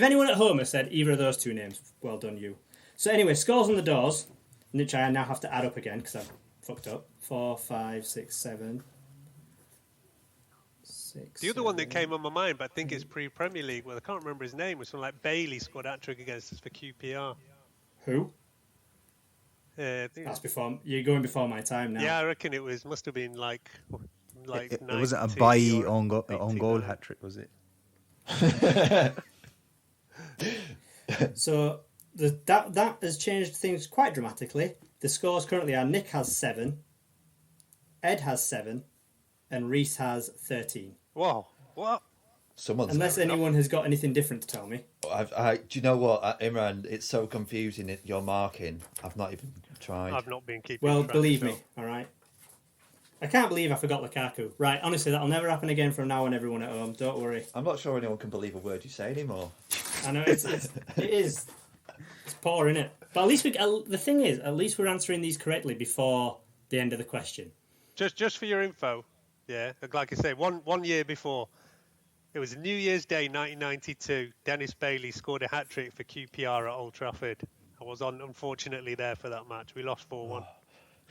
anyone at home has said either of those two names, well done you. So anyway, scores on the doors, which I now have to add up again because I've fucked up. 4, 5, 6, 7. 6. The other one that came on my mind, but I think it's pre-Premier League. Well, I can't remember his name. Was something like Bailey scored a hat-trick against us for QPR. Who? I think That's before. You're going before my time now. yeah, I reckon it was. Must have been like it wasn't a 90 Bailly or on goal 89. hat-trick, was it? So that has changed things quite dramatically. The scores currently are Nick has 7, Ed has 7, and Raess has 13. Whoa! What? Someone's Unless anyone has got anything different to tell me. do you know what, Imran? It's so confusing. Your marking. I've not even tried. I've not been keeping. Well, track, believe so- me, all right? I can't believe I forgot Lukaku. Right, honestly, that'll never happen again from now on, everyone at home. Don't worry. I'm not sure anyone can believe a word you say anymore. I know, it is. It's poor, isn't it? But at least the thing is, at least we're answering these correctly before the end of the question. Just for your info, yeah, like I say, one year before, it was New Year's Day 1992. Dennis Bailey scored a hat-trick for QPR at Old Trafford. I was unfortunately there for that match. We lost 4-1.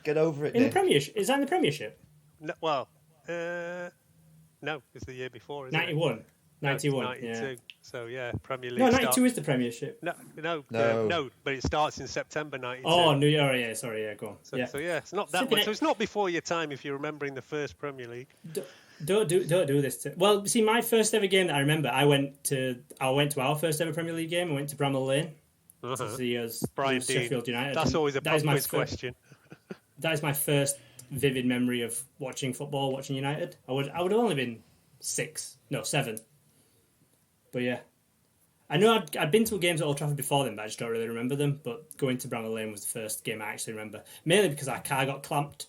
Get over it, In Nick. the Premiership? Is that in the Premiership? No, well, no, it's the year before, isn't 91. it? 91, 92. yeah. So, yeah, Premier League No, 92 is the Premiership. No, but it starts in September 92. Oh, New Year, yeah, sorry, yeah, go on. So yeah, it's not that much. So it's not before your time if you're remembering the first Premier League. Don't do this. Well, see, my first ever game that I remember, I went to our first ever Premier League game. I went to Bramall Lane to see us Brian Sheffield United. That's always a pub quiz question. That is my first vivid memory of watching football, watching United. I would have only been 7. But yeah, I know I'd been to games at Old Trafford before then, but I just don't really remember them. But going to Bramall Lane was the first game I actually remember, mainly because our car got clamped.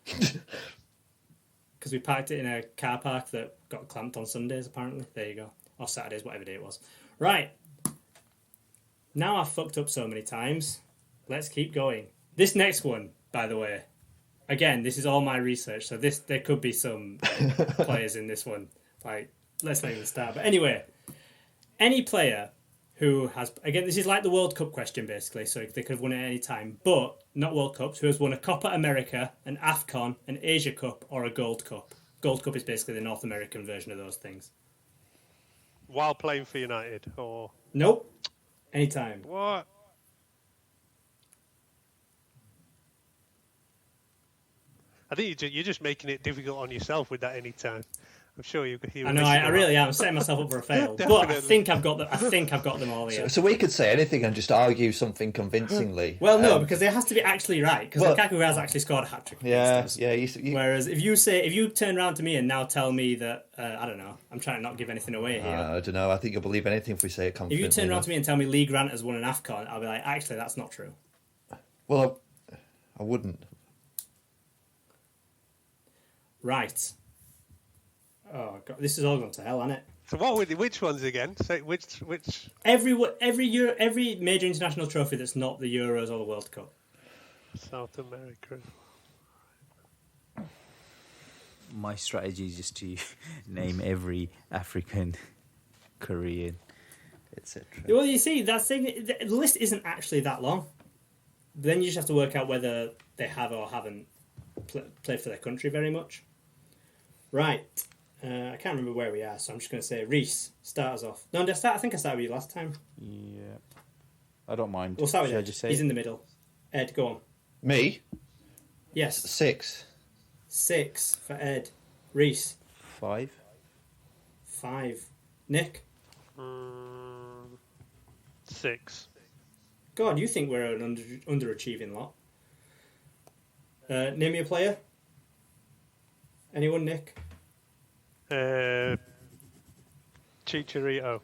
Because we parked it in a car park that got clamped on Sundays, apparently. There you go. Or Saturdays, whatever day it was. Right. Now I've fucked up so many times. Let's keep going. This next one, by the way, again, this is all my research, so there could be some players in this one. Like, let's not even start. But anyway, any player who has... Again, this is like the World Cup question, basically, so they could have won it at any time. But, not World Cups, who has won a Copa America, an AFCON, an Asia Cup, or a Gold Cup. Gold Cup is basically the North American version of those things. While playing for United, or... Nope. Anytime. What? I think you're just making it difficult on yourself with that anytime. I'm sure you. I know. I really am. I'm setting myself up for a fail. But I think I've got them. I think I've got them all here. So we could say anything and just argue something convincingly. Well, no, because it has to be actually right. Because Lukaku has actually scored a hat trick. Yeah. Whereas if you turn around to me and now tell me that I don't know, I'm trying to not give anything away here. I don't know. I think you'll believe anything if we say it confidently. If you turn around to me and tell me Lee Grant has won an AFCON, I'll be like, actually, that's not true. Well, I wouldn't. Right. Oh God, this is all gone to hell, hasn't it? So which ones again? Say which? Every major international trophy that's not the Euros or the World Cup. South America. My strategy is just to name every African, Korean, etc. Well, you see, the list isn't actually that long. Then you just have to work out whether they have or haven't played for their country very much. Right. I can't remember where we are, so I'm just going to say Raess, start us off. No, I think I started with you last time. Yeah. I don't mind. We'll start with Should I Ed. just say He's in the middle. Ed, go on. Me? Yes. 6. 6 for Ed. Raess. 5. 5. Nick? 6. God, you think we're an underachieving lot. Name me a player. Anyone, Nick? Chicharito.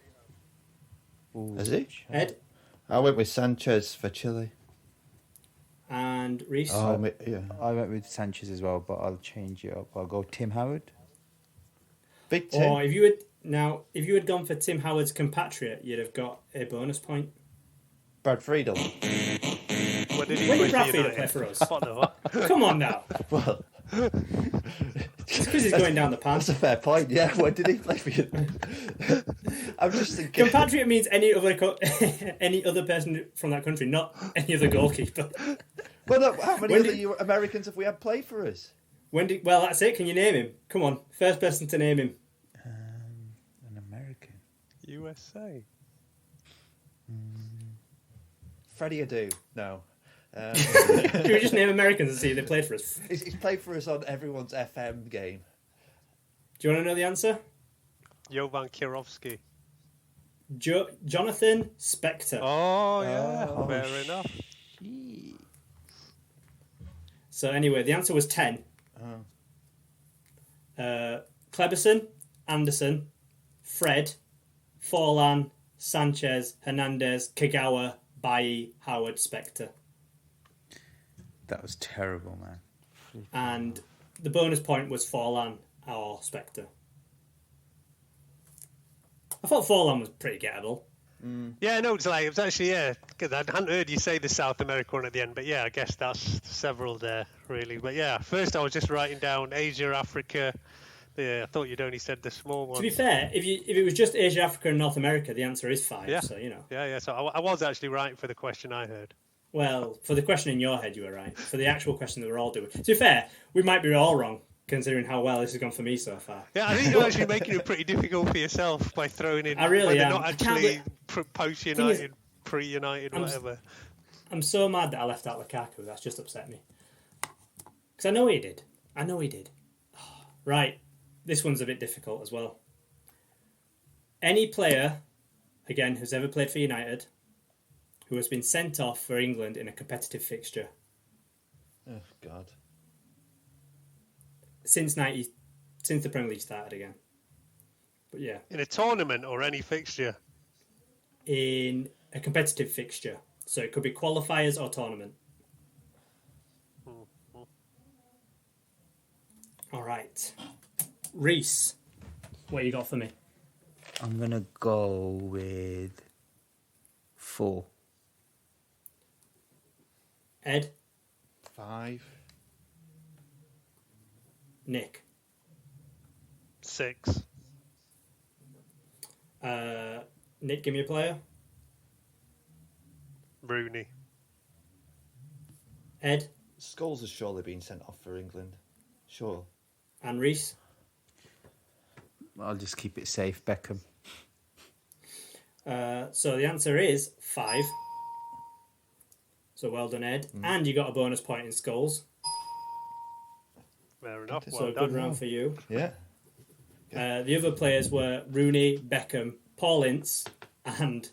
Is he? Ed? I went with Sanchez for Chile. And Raess? Yeah. I went with Sanchez as well, but I'll change it up. I'll go Tim Howard. Big Tim. Or if you had gone for Tim Howard's compatriot, you'd have got a bonus point. Brad Friedel. Where did When did Brad Friedel play for us? What the fuck? Come on now. Well, It's because he's going down the path. that's a fair point. Yeah, when did he play for you? I'm just thinking. Compatriot means any other person from that country, not any other goalkeeper. Well, look, how many other Americans have we had play for us? Well, that's it. Can you name him? Come on, first person to name him. An American. USA. Freddie Adu. No. Can we just name Americans and see if they played for us? He's played for us on everyone's FM game. Do you want to know the answer? Jovan Kirovsky. Jonathan Spector. Oh, yeah. Fair enough. So anyway, the answer was 10. Kleberson, Anderson, Fred, Forlan, Sanchez, Hernandez, Kagawa, Bailly, Howard, Spector. That was terrible, man. And the bonus point was Forlan or Spectre. I thought Forlan was pretty gettable. Yeah, no, it was actually, because I hadn't heard you say the South America one at the end, but yeah, I guess that's several there, really. But yeah, first I was just writing down Asia, Africa. Yeah, I thought you'd only said the small one. To be fair, if it was just Asia, Africa, and North America, the answer is 5. Yeah. So you know. Yeah. So I was actually right for the question I heard. Well, for the question in your head, you were right. For the actual question that we're all doing, to be fair, we might be all wrong considering how well this has gone for me so far. Yeah, I think you're actually making it pretty difficult for yourself by throwing in. I really am. Not actually post-United, pre-United, whatever. I'm so mad that I left out Lukaku. That's just upset me. Because I know he did. Right. This one's a bit difficult as well. Any player, again, who's ever played for United, who has been sent off for England in a competitive fixture. Oh, God. Since the Premier League started again. But yeah. In a tournament or any fixture? In a competitive fixture. So it could be qualifiers or tournament. All right. Raess, what you got for me? I'm going to go with 4. Ed? 5. Nick? 6. Nick, give me a player. Rooney. Ed? Scholes has surely been sent off for England. Sure. And Raess? I'll just keep it safe, Beckham. So the answer is 5. So well done, Ed. And you got a bonus point in Scholes. Fair enough. So Well a good done. round for you. Yeah. The other players were Rooney, Beckham, Paul Ince, and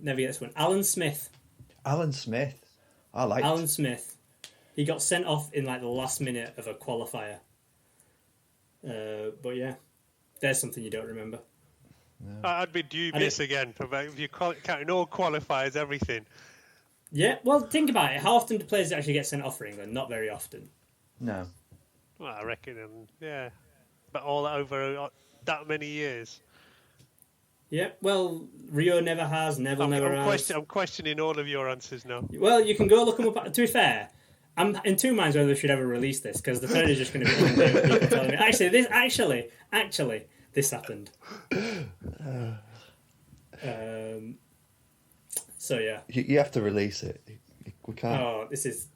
never get this one, Alan Smith. Alan Smith. I like Alan Smith. He got sent off in like the last minute of a qualifier. But yeah, there's something you don't remember. I'd be dubious again about if you're counting all qualifiers, everything. Yeah, well, think about it. How often do players actually get sent off for England? Not very often. No. Well, I reckon, but all over that many years. Yeah, well, Rio never has, Neville never has. I'm questioning all of your answers now. Well, you can go look them up. To be fair, I'm in two minds whether we should ever release this because the third is just going to be people telling me. Actually, this happened. So yeah, You have to release it. We can't. oh, this is.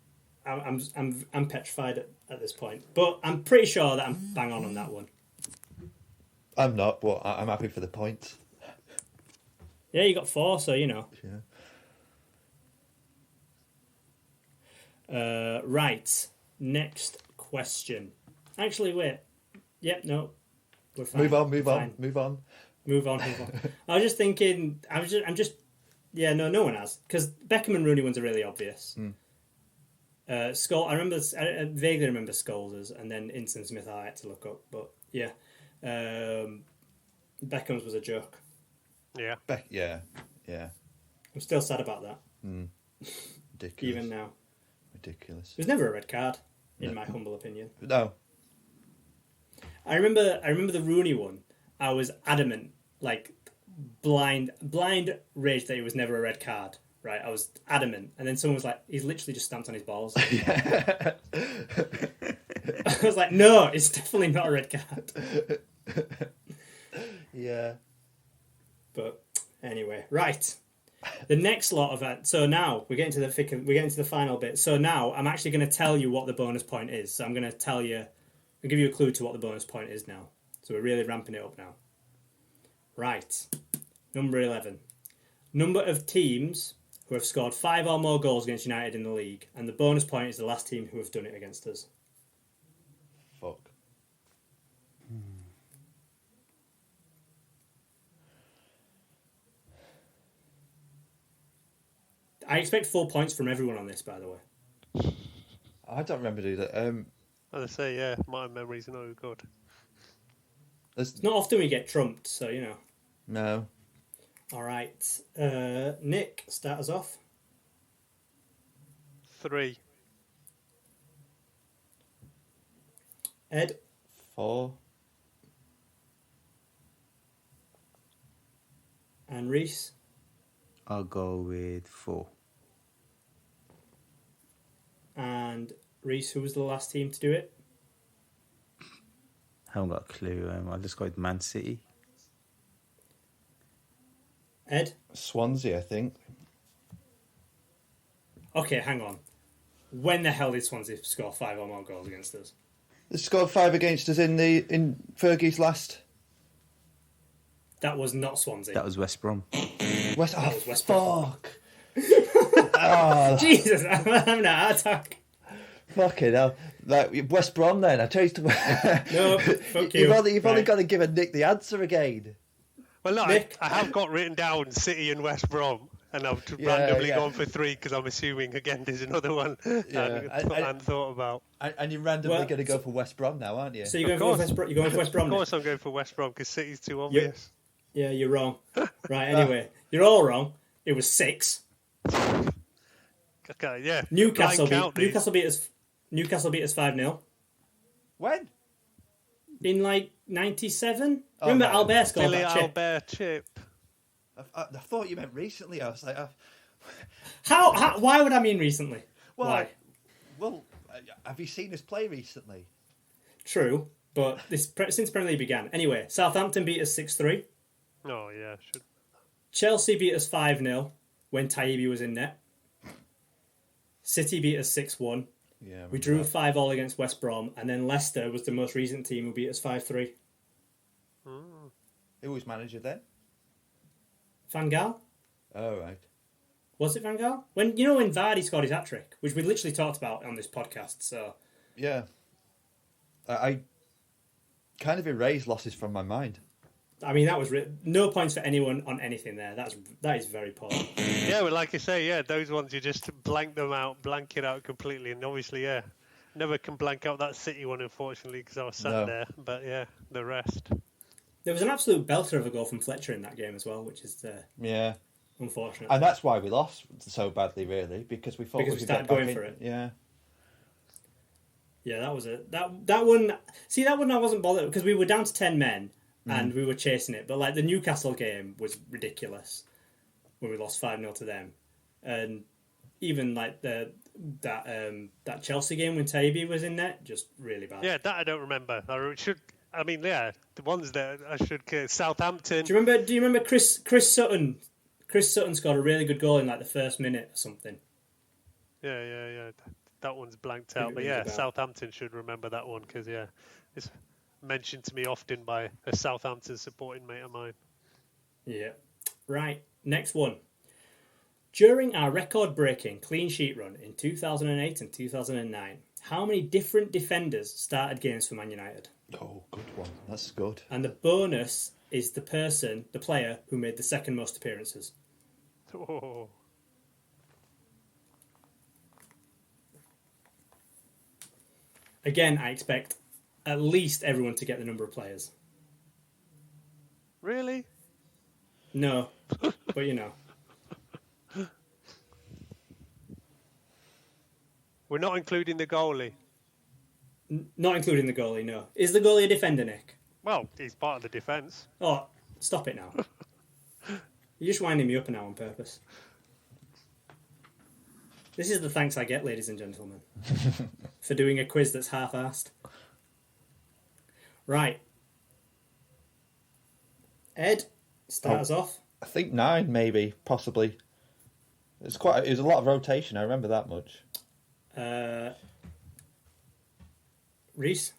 I'm petrified at this point, but I'm pretty sure that I'm bang on that one. I'm not, but I'm happy for the points. Yeah, you got 4, so you know. Yeah. Right. Next question. Actually, wait. Yep, no. We're fine. Move on. Move on. I was just thinking. Yeah, no one has because Beckham and Rooney ones are really obvious. Scholes, I vaguely remember Scholes's, and then Ince and Smith I had to look up, but yeah, Beckham's was a joke. Yeah. Yeah. I'm still sad about that. Ridiculous. Even now. Ridiculous. It was never a red card, in my humble opinion. No. I remember the Rooney one. I was adamant, like blind rage that it was never a red card. Right, I was adamant, and then someone was like, "He's literally just stamped on his balls." I was like, "No, it's definitely not a red card." Yeah. But anyway, right. The next lot of that. So now we're getting to the final bit. So now I'm actually going to tell you what the bonus point is. So I'm going to I'll give you a clue to what the bonus point is now. So we're really ramping it up now. Right. Number 11. Number of teams who have scored 5 or more goals against United in the league, and the bonus point is the last team who have done it against us. Fuck. I expect 4 points from everyone on this, by the way. I don't remember doing that. As I say, yeah, my memory's no good. It's not often we get trumped, so you know. No. All right. Nick, start us off. 3. Ed? 4. And Raess? I'll go with 4. And Raess, who was the last team to do it? Haven't got a clue. I'll just go with Man City. Ed? Swansea, I think. Okay, hang on. When the hell did Swansea score 5 or more goals against us? They scored 5 against us in Fergie's last. That was not Swansea. That was West Brom. West. Oh, was West Brom. fuck! Oh, Jesus, I'm having a heart attack. fucking hell! Like West Brom. Then I chose to. No, fuck you. You've only got to give Nick the answer again. Well, no, Nick? I have got written down City and West Brom, and I've randomly gone for 3 because I'm assuming again there's another one I hadn't thought about. And you're randomly going to go for West Brom now, aren't you? So you're going for West Brom? You're going for West Brom? Of course, I'm going for West Brom because City's too obvious. Yeah, you're wrong. Right, anyway, you're all wrong. It was 6. Okay, yeah. Newcastle beat us 5-0 When? in like 97. Oh, Remember man. Albert scored Billy that chip? Albert chip. I thought you meant recently. I was like, How? Why would I mean recently? Why? Have you seen us play recently? True, but since Premier League began. Anyway, Southampton beat us 6-3. Oh, yeah. Should. Chelsea beat us 5-0 when Taibbi was in net. City beat us 6-1. Yeah. We drew 5-5 against West Brom, and then Leicester was the most recent team who beat us 5-3. Who was manager then? Van Gaal? Oh, right. Was it Van Gaal? When Vardy scored his hat-trick, which we literally talked about on this podcast, so... Yeah. I kind of erased losses from my mind. I mean, that was no points for anyone on anything there. That is very poor. Yeah, well, like I say, yeah, those ones you just blank it out completely, and obviously, yeah, never can blank out that City one, unfortunately, because I was sat there. But yeah, the rest. There was an absolute belter of a goal from Fletcher in that game as well, which is unfortunate. And that's why we lost so badly, really, because we thought we started going for it. Yeah. Yeah, that was it. That one. See, that one I wasn't bothered because we were down to 10 men and we were chasing it. But like the Newcastle game was ridiculous when we lost 5-0 to them, and even like that Chelsea game when Taibbi was in net, just really bad. Yeah, that I don't remember. The ones that I should. Southampton. Do you remember Chris Sutton? Chris Sutton scored a really good goal in like the first minute or something. Yeah. That one's blanked out. But yeah, Southampton should remember that one because, yeah, it's mentioned to me often by a Southampton supporting mate of mine. Yeah. Right, next one. During our record-breaking clean sheet run in 2008 and 2009, how many different defenders started games for Man United? Oh, good one. That's good. And the bonus is the player who made the second most appearances. Oh. Again, I expect at least everyone to get the number of players. Really? No, but you know. We're not including the goalie. Not including the goalie, no. Is the goalie a defender, Nick? Well, he's part of the defence. Oh, stop it now. You're just winding me up now on purpose. This is the thanks I get, ladies and gentlemen, for doing a quiz that's half-assed. Right. Ed, start us off. I think 9, maybe, possibly. It was a lot of rotation. I remember that much. Raess?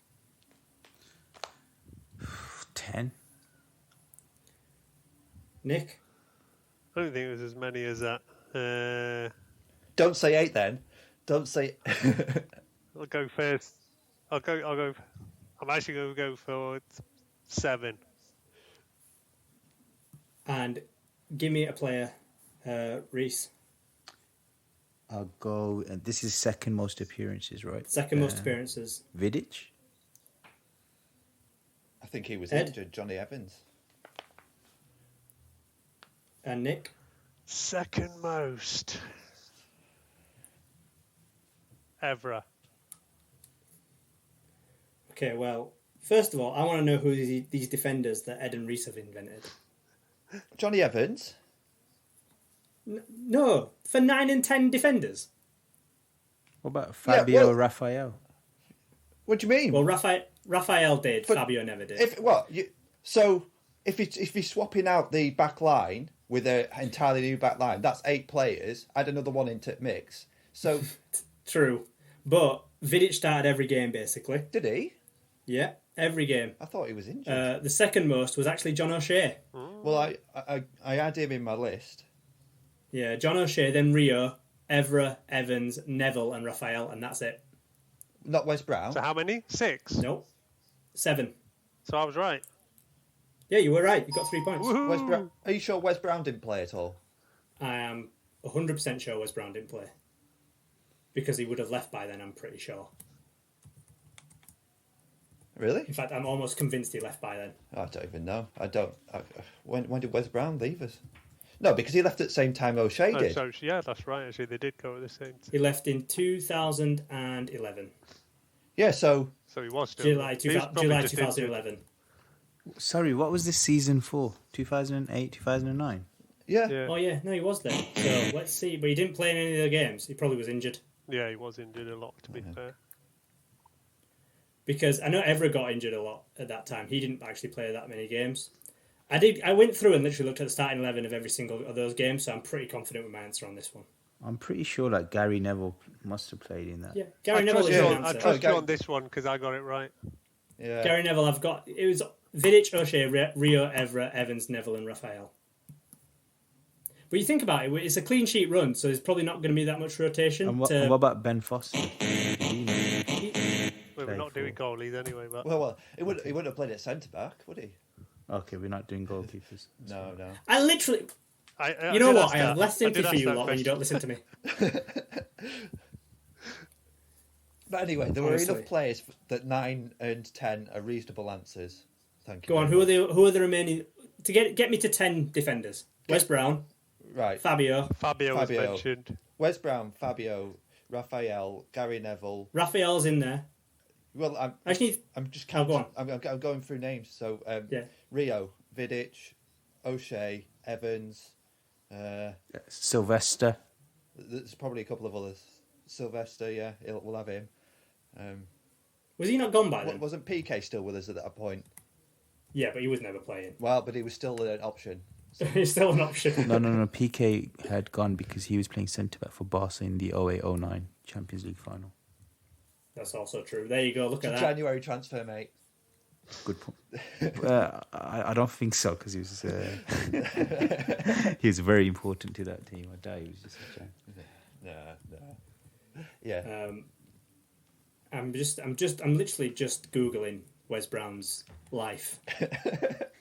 10. Nick? I don't think it was as many as that. Don't say 8 then. Don't say. I'll go first. I'm actually going to go for 7. And give me a player, Raess. I'll go. And this is second most appearances, right? Second most appearances. Vidic. I think he was Ed? injured. Johnny Evans. And Nick? Second most. Evra. Okay, well, first of all, I want to know who these defenders that Ed and Reese have invented. Johnny Evans. No, for 9 and 10 defenders. What about Fabio well- Raphael? What do you mean? Well, Raphael did, But Fabio never did. If you're swapping out the back line with an entirely new back line, that's 8 players. Add another one into the mix. So True. But Vidic started every game, basically. did he? Yeah, every game. I thought he was injured. The second most was actually John O'Shea. Well, I had him in my list. Yeah, John O'Shea, then Rio, Evra, Evans, Neville, and Raphael, and that's it. Not Wes Brown. So how many? 6. Nope. 7. So I was right. Yeah, you were right. You got 3 points. Wes Brown. Are you sure Wes Brown didn't play at all? I am 100% sure Wes Brown didn't play. Because he would have left by then, I'm pretty sure. Really? In fact, I'm almost convinced he left by then. I don't even know. When did Wes Brown leave us? No, because he left at the same time O'Shea Oh, did. so, yeah, that's right. Actually, they did go at the same time. He left in 2011. Yeah, so So he was still July He was probably just injured. 2011. Sorry, what was this season for? 2008, 2009? yeah. Yeah. Oh, yeah, no, he was there. So let's see. But he didn't play in any of the games. He probably was injured. Yeah, he was injured a lot, to be fair. Because I know Evra got injured a lot at that time. He didn't actually play that many games. I went through and literally looked at the starting 11 of every single of those games, so I'm pretty confident with my answer on this one. I'm pretty sure like Gary Neville must have played in that. Yeah, Gary Neville is I the trust answer. you Gary- on this one because I got it right. Yeah. Gary Neville, it was Vidic, O'Shea, Rio, Evra, Evans, Neville, and Raphael. But you think about it, it's a clean sheet run, so there's probably not going to be that much rotation. And what about Ben Foster? Well, we're not doing goalies anyway, but Well, he wouldn't have played at centre back, would he? Okay, we're not doing goalkeepers. No. I literally, I you know did what? ask I have that. less I did sympathy for ask you that lot when you don't question. listen to me. But anyway, there were Honestly. enough players that 9 and 10 are reasonable answers. Thank you. Go on, very who much. are the remaining? To get me to 10 defenders. Wes Brown, Right. Fabio. Fabio was Fabio. mentioned. Wes Brown, Fabio, Raphael, Gary Neville. Raphael's in there. Well, Actually, I'm just Oh, go counting. I'm going through names. So yeah. Rio, Vidic, O'Shea, Evans. Sylvester. There's probably a couple of others. Sylvester, yeah, we'll have him. Was he not gone by then? Wasn't PK still with us at that point? Yeah, but he was never playing. Well, but he was still an option. He's still an option. No. PK had gone because he was playing centre back for Barca in the 08-09 Champions League final. That's also true. There you go. Look It's at a that. January transfer, mate. Good point. I don't think so because he was he was very important to that team. I doubt he was just a champ. No. Yeah. I'm literally just googling Wes Brown's life.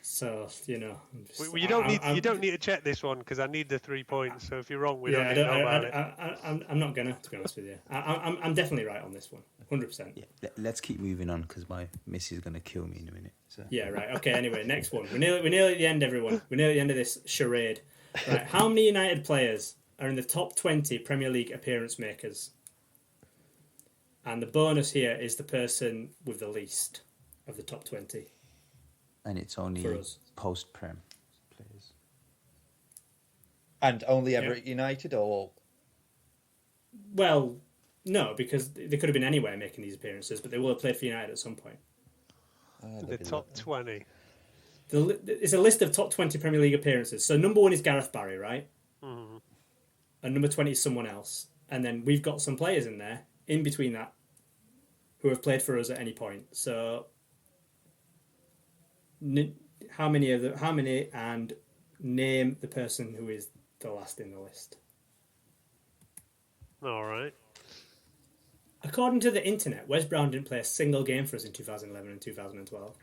So I'm just, You don't need to check this one because I need the 3 points. So if you're wrong, we don't need to know about it. I'm not gonna, to be honest with you. I'm definitely right on this one, 100%. Yeah, let's keep moving on because my missus is going to kill me in a minute. So. Yeah, right. Okay. Anyway, next one. We're nearly at the end, everyone. We're nearly at the end of this charade. Right. How many United players are in the top 20 Premier League appearance makers? And the bonus here is the person with the least of the top 20. And it's only For us. post-Prem players. And only ever Yeah. at United, or Well, no, because they could have been anywhere making these appearances, but they will have played for United at some point. The top 20. It's a list of top 20 Premier League appearances. So number 1 is Gareth Barry, right? Mm-hmm. And number 20 is someone else. And then we've got some players in there, in between that, who have played for us at any point. So how many, and name the person who is the last in the list. All right. According to the internet, Wes Brown didn't play a single game for us in 2011 and 2012.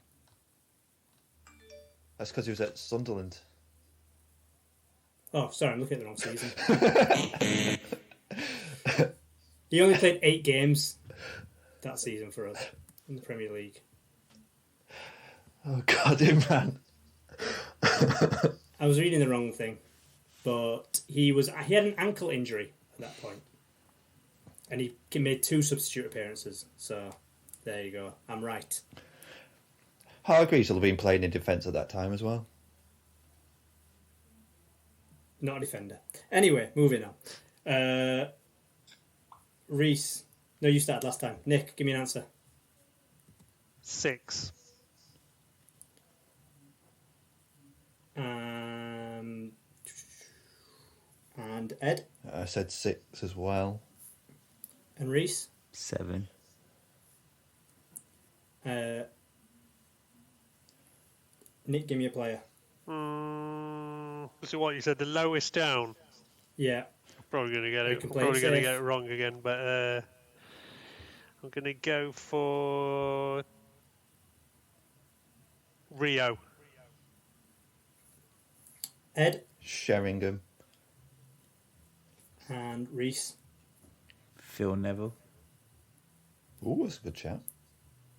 that's because he was at Sunderland. Oh, sorry, I'm looking at the wrong season. He only played 8 games that season for us in the Premier League. Oh God, Imran. I was reading the wrong thing, but he had an ankle injury at that point, and he made 2 substitute appearances. So There you go. I'm right. Hargreaves will have been playing in defence at that time as well. Not a defender. Anyway, moving on. Raess. No, you started last time. Nick, give me an answer. 6. And Ed? I said 6 as well. And Raess? 7. Nick, give me a player. So what you said, the lowest down? Yeah. Probably going to get You it. can I'm play probably going to safe. get it wrong again, but I'm going to go for Rio. Ed? Sheringham. And Raess? Phil Neville. Ooh, that's a good shout.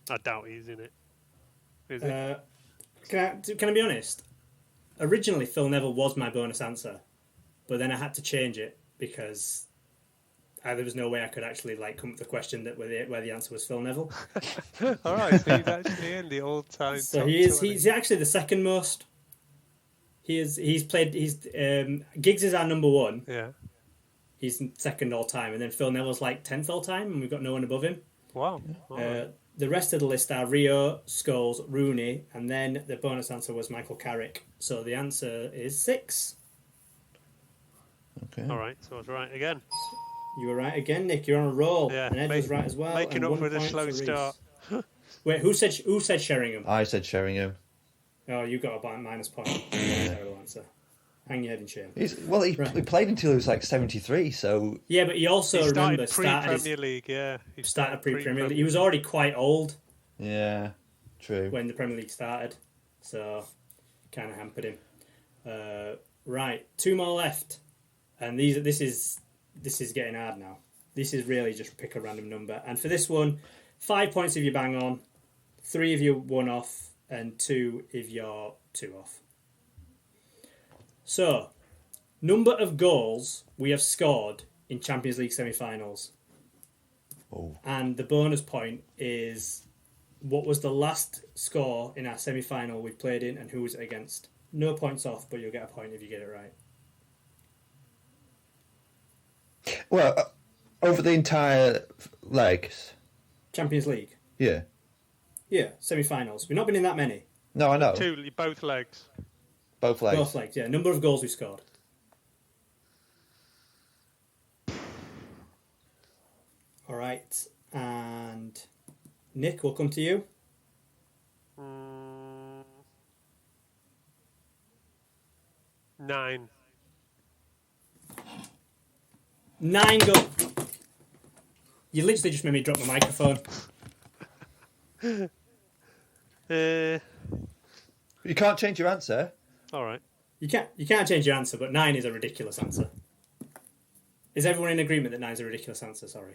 I doubt he's in it. Is it? Can I be honest? Originally, Phil Neville was my bonus answer, but then I had to change it because there was no way I could actually come up with a question that where the answer was Phil Neville. All right, so he's actually in the all-time. So top he's 20. actually the second most. Giggs is our number one. Yeah. He's second all time, and then Phil Neville's 10th all time, and we've got no one above him. Wow. All right. The rest of the list are Rio, Scholes, Rooney, and then the bonus answer was Michael Carrick. So the answer is 6. Okay. All right, so I was right again. You were right again, Nick. You're on a roll. Yeah, And Ed was right as well. making and up 1 for the point slow Raess. start. Wait, who said Sheringham? I said Sheringham. Oh, you got a minus point. Terrible answer. Hang your head in shame. He played until he was 73, so... Yeah, but he also He started remember pre-Premier League, yeah. He started pre-Premier League. He was already quite old Yeah, true. when the Premier League started, so kind of hampered him. Right, 2 more left, and this is getting hard now. This is really just pick a random number, and for this one, 5 points if you bang on, 3 if you're 1 off, and 2 if you're 2 off. So, number of goals we have scored in Champions League semi-finals. Oh. And the bonus point is what was the last score in our semi-final we played in and who was it against. No points off, but you'll get a point if you get it right. Well, over the entire legs. Champions League. Yeah. Yeah, semi-finals. We've not been in that many. No, I know. 2, both legs. Both legs. Both legs, yeah. Number of goals we scored. All right. And Nick, we'll come to you. 9. 9 goals. You literally just made me drop my microphone. You can't change your answer. All right. You can't change your answer, but 9 is a ridiculous answer. Is everyone in agreement that 9 is a ridiculous answer? Sorry.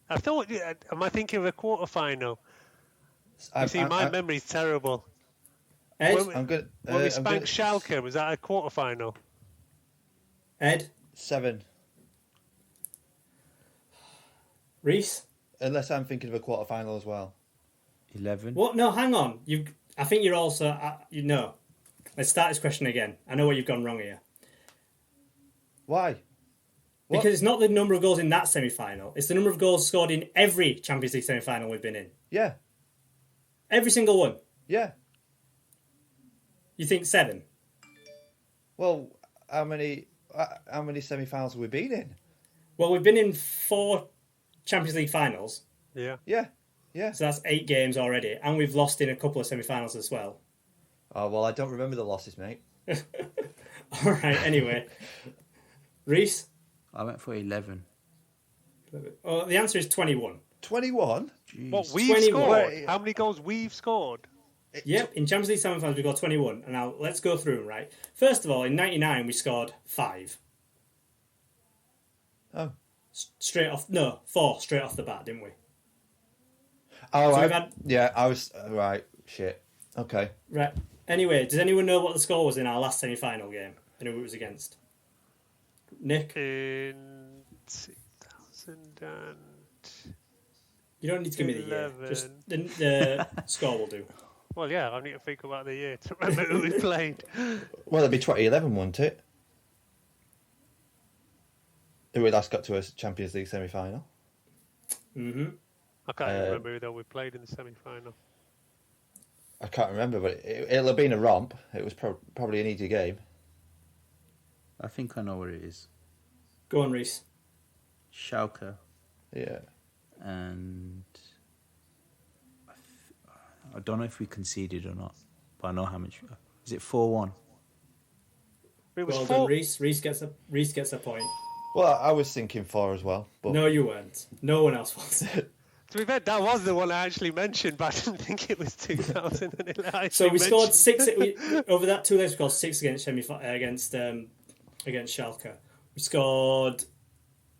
I thought, am I thinking of a quarter-final? My memory's terrible. Ed? When we spanked Schalke, was that a quarter-final? Ed? 7. Raess? Unless I'm thinking of a quarter-final as well. 11. What? No, hang on. I think you're also... Let's start this question again. I know where you've gone wrong here. Why? What? Because it's not the number of goals in that semi-final. It's the number of goals scored in every Champions League semi-final we've been in. Yeah. Every single one. Yeah. You think 7? Well, how many semi-finals have we been in? Well, we've been in 4 Champions League finals. Yeah. Yeah. Yeah. So that's 8 games already. And we've lost in a couple of semi-finals as well. Oh, well, I don't remember the losses, mate. All right, anyway. Raess? I went for 11. Oh, the answer is 21. 21? What, we've 21. scored? How many goals we've scored? Yep, in Champions League semi-finals we got 21. And now let's go through them, right? First of all, in 99 we scored 5. Oh. 4 straight off the bat, didn't we? Oh, So right. we've had- Yeah, I was... Right, shit. Okay. Right. Anyway, does anyone know what the score was in our last semi-final game? And who it was against? Nick? In 2000 and... You don't need to give me the year. 11. Just the score will do. Well, yeah, I need to think about the year to remember who we played. Well, it'd be 2011, wouldn't it? Who we last got to a Champions League semi-final. Mm-hmm. I can't even remember who though we played in the semi-final. I can't remember, but it'll have been a romp. It was probably an easy game. I think I know where it is. Go on, Raess. Schalke. Yeah. And I don't know if we conceded or not, but I know how much. Is it 4-1? It was Well 4. done, Raess. Reese gets a point. Well, I was thinking 4 as well. But... No, you weren't. No one else was. To be fair, that was the one I actually mentioned, but I didn't think it was 2011. So we scored 6 over that 2 legs. We scored 6 against Schalke. We scored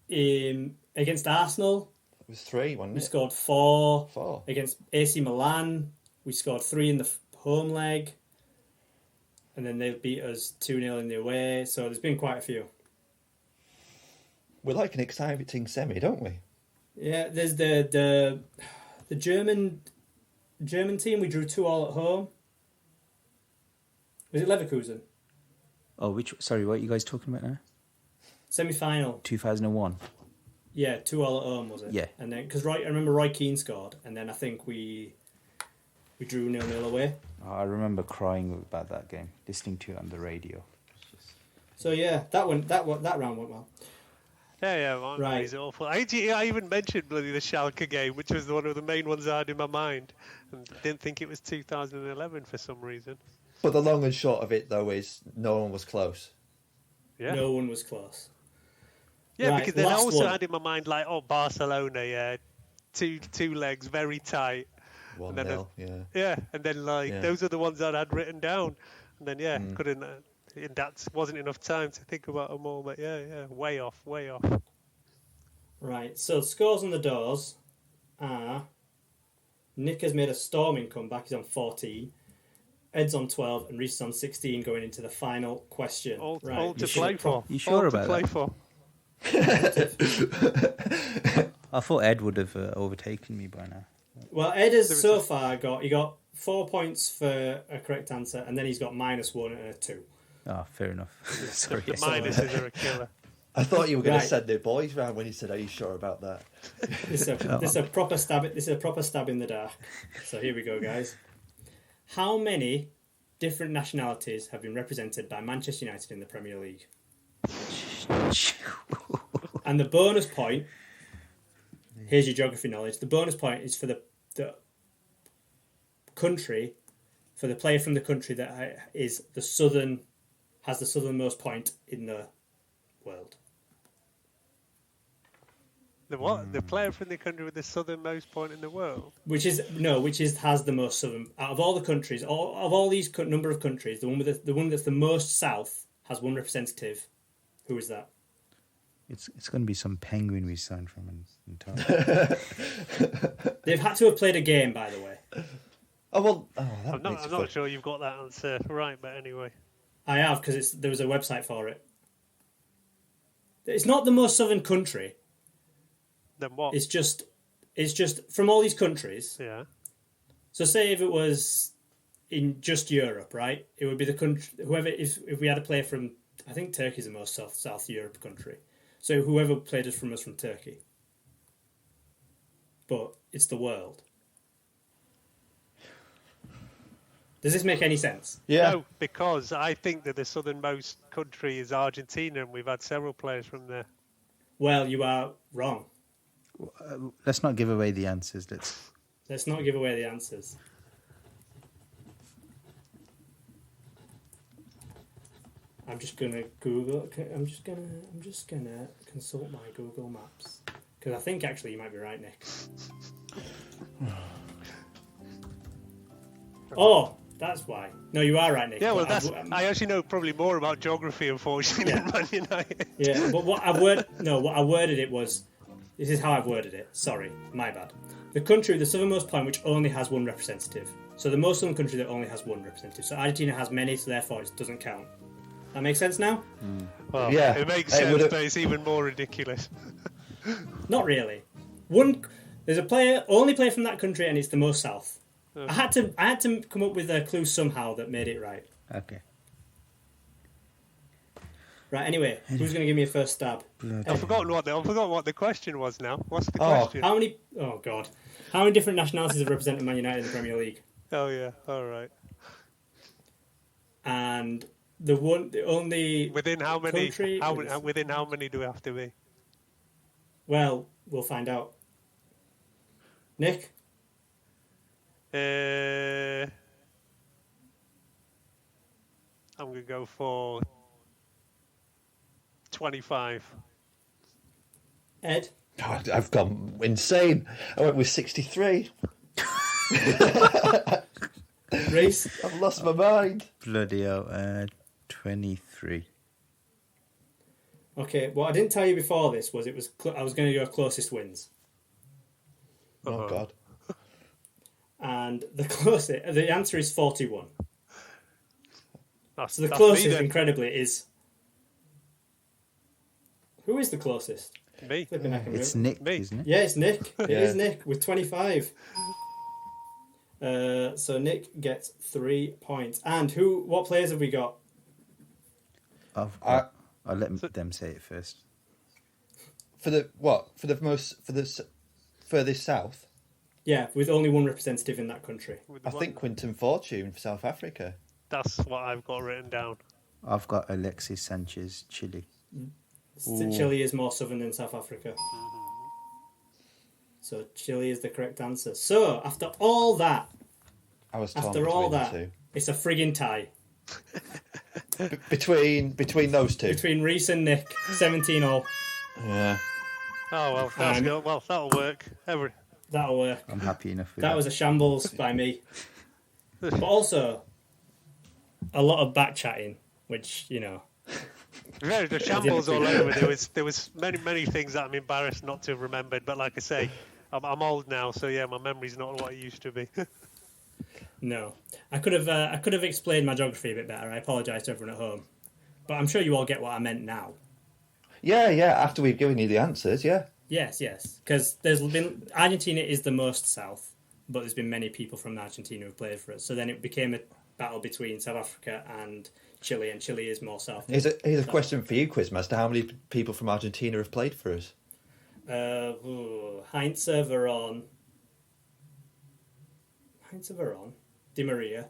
against Arsenal. It was 3, wasn't it? We scored 4 4 against AC Milan. We scored 3 in the home leg, and then they beat us 2-0 in the away. So there's been quite a few. We like an exciting semi, don't we? Yeah, there's the German team. We drew 2-2 at home. Was it Leverkusen? Oh, sorry, what are you guys talking about now? Semi-final. 2001. Yeah, 2-2 at home, was it? Yeah. And then because I remember Roy Keane scored, and then I think we drew 0-0 away. I remember crying about that game, listening to it on the radio. So yeah, that round went well. Yeah, mine Right. was awful. I even mentioned bloody the Schalke game, which was one of the main ones I had in my mind, and didn't think it was 2011 for some reason. But the long and short of it, though, is no one was close. Yeah. No one was close. Yeah, Right, because then I last also one. had in my mind like, Barcelona, yeah, two legs, very tight. 1-0, yeah. Yeah, and then Yeah. those are the ones that I'd written down, and then couldn't. That wasn't enough time to think about them all, but yeah, way off. Right, so scores on the doors are Nick has made a storming comeback, he's on 14, Ed's on 12, and Reece is on 16 going into the final question. All right, to play for. You sure all about to play that? for. I thought Ed would have overtaken me by now. Well, Ed has so far got 4 points for a correct answer, and then he's got -1 and a 2. Ah, fair enough. Sorry. The minuses are a killer. I thought you were going Right. to send the boys round when you said, "Are you sure about that?" This is a proper stab. This is a proper stab in the dark. So here we go, guys. How many different nationalities have been represented by Manchester United in the Premier League? And the bonus point. Here's your geography knowledge. The bonus point is for the country, for the player from the country that has the southernmost point in the world. The what? The player from the country with the southernmost point in the world? Which has the most southern out of all the countries, of all these number of countries. The one that's the most south has one representative. Who is that? It's going to be some penguin we signed from in town. They've had to have played a game, by the way. I'm not sure you've got that answer right, but anyway. I have because there was a website for it. It's not the most southern country. Then what? It's just from all these countries. Yeah. So say if it was in just Europe, right? It would be the country. Whoever if we had a player from, I think Turkey's the most South Europe country. So whoever played us from Turkey. But it's the world. Does this make any sense? Yeah. No, because I think that the southernmost country is Argentina, and we've had several players from there. Well, you are wrong. Let's not give away the answers. Let's not give away the answers. I'm just gonna Google. I'm just gonna consult my Google Maps because I think actually you might be right, Nick. Oh, that's why. No, you are right, Nick. Yeah, well, But I actually know probably more about geography, unfortunately, than Man United. yeah, but what I worded it was. This is how I've worded it. Sorry, my bad. The country with the southernmost point, which only has one representative. So the most southern country that only has one representative. So Argentina has many, so therefore it doesn't count. That makes sense now? Well, Yeah, it makes it sense, would've- but it's even more ridiculous. Not really. One There's only player from that country, and it's the most south. I had to come up with a clue somehow that made it right. Okay. Right. Anyway, who's going to give me a first stab? I've forgotten what the question was now. What's the question? How many? Oh God! How many different nationalities have represented Man United in the Premier League? Oh yeah. All right. And the only within how many? country Within how many do we have to be? Well, we'll find out. Nick? I'm going to go for 25. Ed? God, I've gone insane. I went with 63. Raess? I've lost my mind. Bloody hell, 23. Okay, what I didn't tell you before this was I was going to go closest wins. Oh, God. And the answer is 41. So the That's closest, me, then. incredibly, is... Who is the closest? Me. It's Nick, Me. isn't it? Yeah, it's Nick. It Yeah. is Nick with 25. So Nick gets 3 points. And what players have we got? I'll let them say it first. For the furthest south? Yeah, with only one representative in that country. I think Quinton Fortune for South Africa. That's what I've got written down. I've got Alexis Sanchez, Chile. Chile is more southern than South Africa. So Chile is the correct answer. So, after all that, I was torn after all between that, the two. it's a friggin' tie. Between those two. Between Raess and Nick, 17-all. Yeah. Oh, well, that's good. Well, that'll work. That'll work. I'm happy enough with That was a shambles by me. But also, a lot of back chatting, which, Very the shambles all over. There was many things that I'm embarrassed not to have remembered. But like I say, I'm old now, so yeah, my memory's not what it used to be. No. I could have explained my geography a bit better. I apologise to everyone at home. But I'm sure you all get what I meant now. Yeah, after we've given you the answers, yeah. Yes. Because Argentina is the most south, but there's been many people from Argentina who've played for us. So then it became a battle between South Africa and Chile is more south. Here's a question for you, Quizmaster. How many people from Argentina have played for us? Heinze Veron, Di Maria.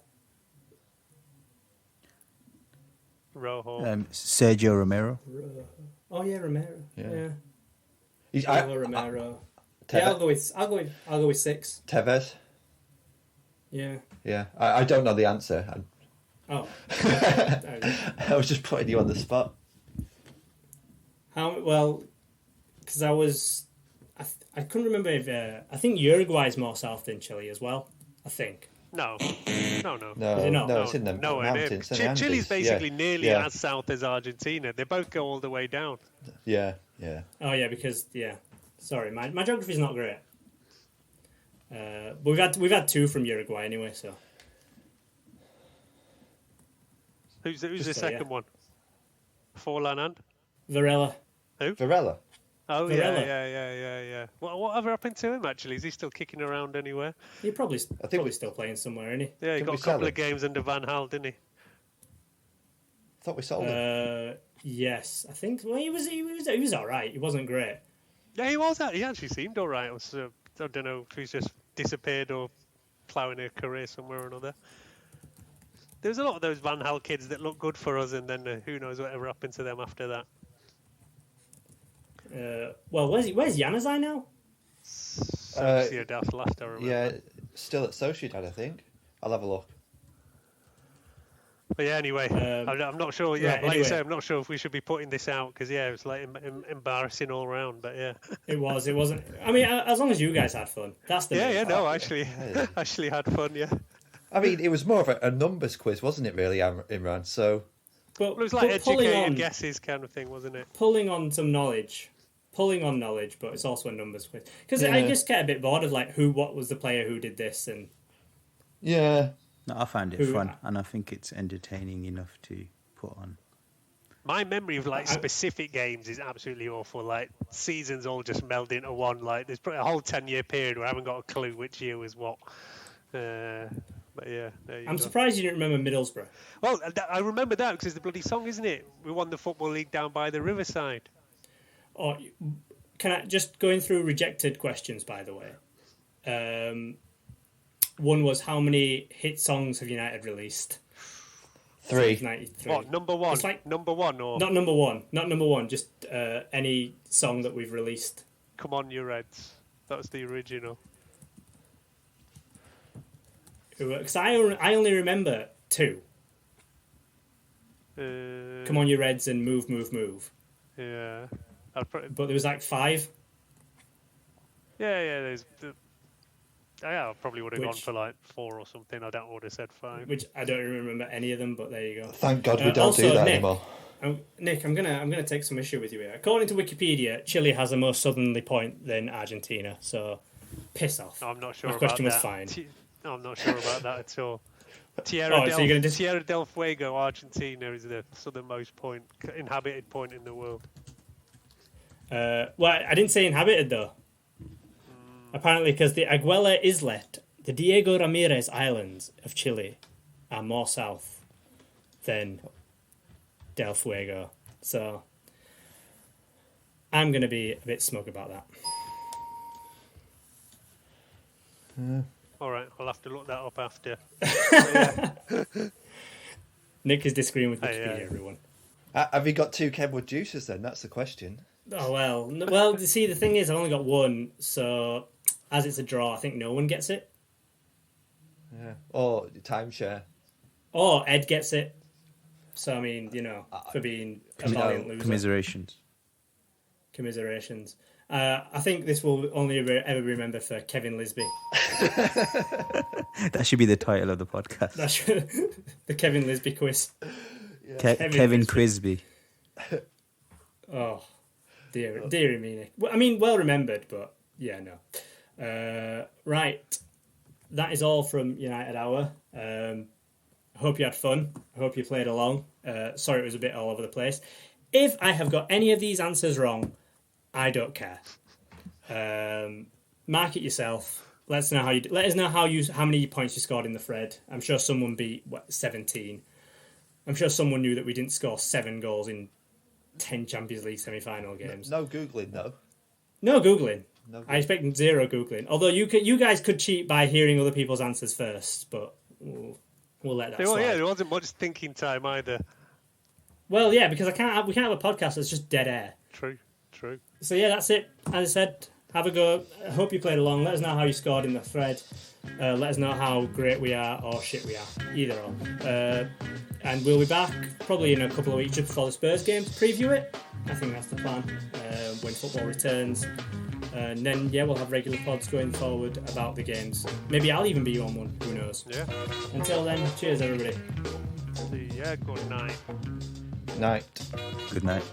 Rojo. Sergio Romero. Oh yeah, Romero. Yeah. Romero. Tevez. I'll go with 6. Tevez. Yeah. Yeah, I don't know the answer. Oh. I was just putting you on the spot. Because I couldn't remember if I think Uruguay is more south than Chile as well. I think. No. Is it not? No, it's in the mountains. Chile's basically nearly as south as Argentina. They both go all the way down. Yeah. Oh yeah, because sorry, my geography's not great. But we've had 2 from Uruguay anyway, so. Who's the second one? Forlan and Varela. Who? Varela. Oh Varela. Yeah. Whatever happened to him actually? Is he still kicking around anywhere? He's probably still playing somewhere, isn't he? Yeah, he Didn't got we a couple sell of games under Van Gaal, didn't he? I thought we sold him. Yes, I think. Well, he was all right. He wasn't great. Yeah, he was. He actually seemed all right. I don't know if he's just disappeared or ploughing a career somewhere or another. There's a lot of those Van Gaal kids that look good for us, and then who knows whatever happened to them after that. Where's Januzaj now? Sociedad last I remember. Yeah, still at Sociedad, I think. I'll have a look. But yeah, anyway, I'm not sure. Yeah, right, like anyway. you say, I'm not sure if we should be putting this out because it was like embarrassing all round. But yeah, It wasn't. I mean, as long as you guys had fun, that's the main part. actually had fun. Yeah, I mean, it was more of a numbers quiz, wasn't it, really, Imran? So, But it was like pulling educated guesses kind of thing, wasn't it? pulling on knowledge, but it's also a numbers quiz. Because I just get a bit bored of what was the player who did this, and yeah. No, I found it fun, and I think it's entertaining enough to put on. My memory of like specific games is absolutely awful. Like seasons all just meld into one. Like there's probably a whole 10-year period where I haven't got a clue which year was what. But yeah, I'm surprised you didn't remember Middlesbrough. Well, I remember that because it's the bloody song, isn't it? We won the Football League down by the riverside. Oh, can I just going through rejected questions, by the way? One was how many hit songs have United released? 3. 93. What, number one? It's like, number one or not number one. Not number one. Just any song that we've released. Come On You Reds. That was the original. Because I only remember 2. Come On You Reds and Move, Move, Move. Yeah. But there was like 5. Yeah. I probably would have gone for like 4 or something. I would have said 5. Which I don't remember any of them, but there you go. Thank God we don't do that anymore. Nick, I'm gonna take some issue with you here. According to Wikipedia, Chile has a more southerly point than Argentina, so piss off. I'm not sure My about question that. was fine. I'm not sure about that at all. Tierra del Fuego, Argentina, is the southernmost inhabited point in the world. Well, I didn't say inhabited though. Apparently, because the Aguila Islet, the Diego Ramirez Islands of Chile, are more south than Del Fuego. So I'm going to be a bit smug about that. All right, I'll have to look that up after. Nick is disagreeing with Wikipedia, everyone. Have you got 2 Kenwood juices then? That's the question. Oh, well, see, the thing is, I've only got 1, so as it's a draw, I think no one gets it. Yeah. Or timeshare. Or Ed gets it. So, I mean, for being a valiant loser. Commiserations. I think this will only ever be remembered for Kevin Lisby. That should be the title of the podcast. The Kevin Lisby quiz. Yeah. Kevin Quizby. Oh, dear me, Nick. I mean, well remembered, but yeah, no. Right. That is all from United Hour. I hope you had fun. I hope you played along. Sorry it was a bit all over the place. If I have got any of these answers wrong, I don't care. Mark it yourself. Let us know how many points you scored in the Fred. I'm sure someone beat 17. I'm sure someone knew that we didn't score 7 goals in 10 Champions League semi-final games. No Googling though. No Googling. I expect 0 Googling. Although you guys could cheat by hearing other people's answers first, but we'll let that slide. Yeah, there wasn't much thinking time either. Well, yeah, because we can't have a podcast that's just dead air. True. So yeah, that's it. As I said, have a go. I hope you played along. Let us know how you scored in the Thread. Let us know how great we are or shit we are. Either or. And we'll be back probably in a couple of weeks just before the Spurs game to preview it. I think that's the plan. When football returns. And then, we'll have regular pods going forward about the games. Maybe I'll even be on one. Who knows? Yeah. Until then, cheers, everybody. See ya. Good night. Night. Good night.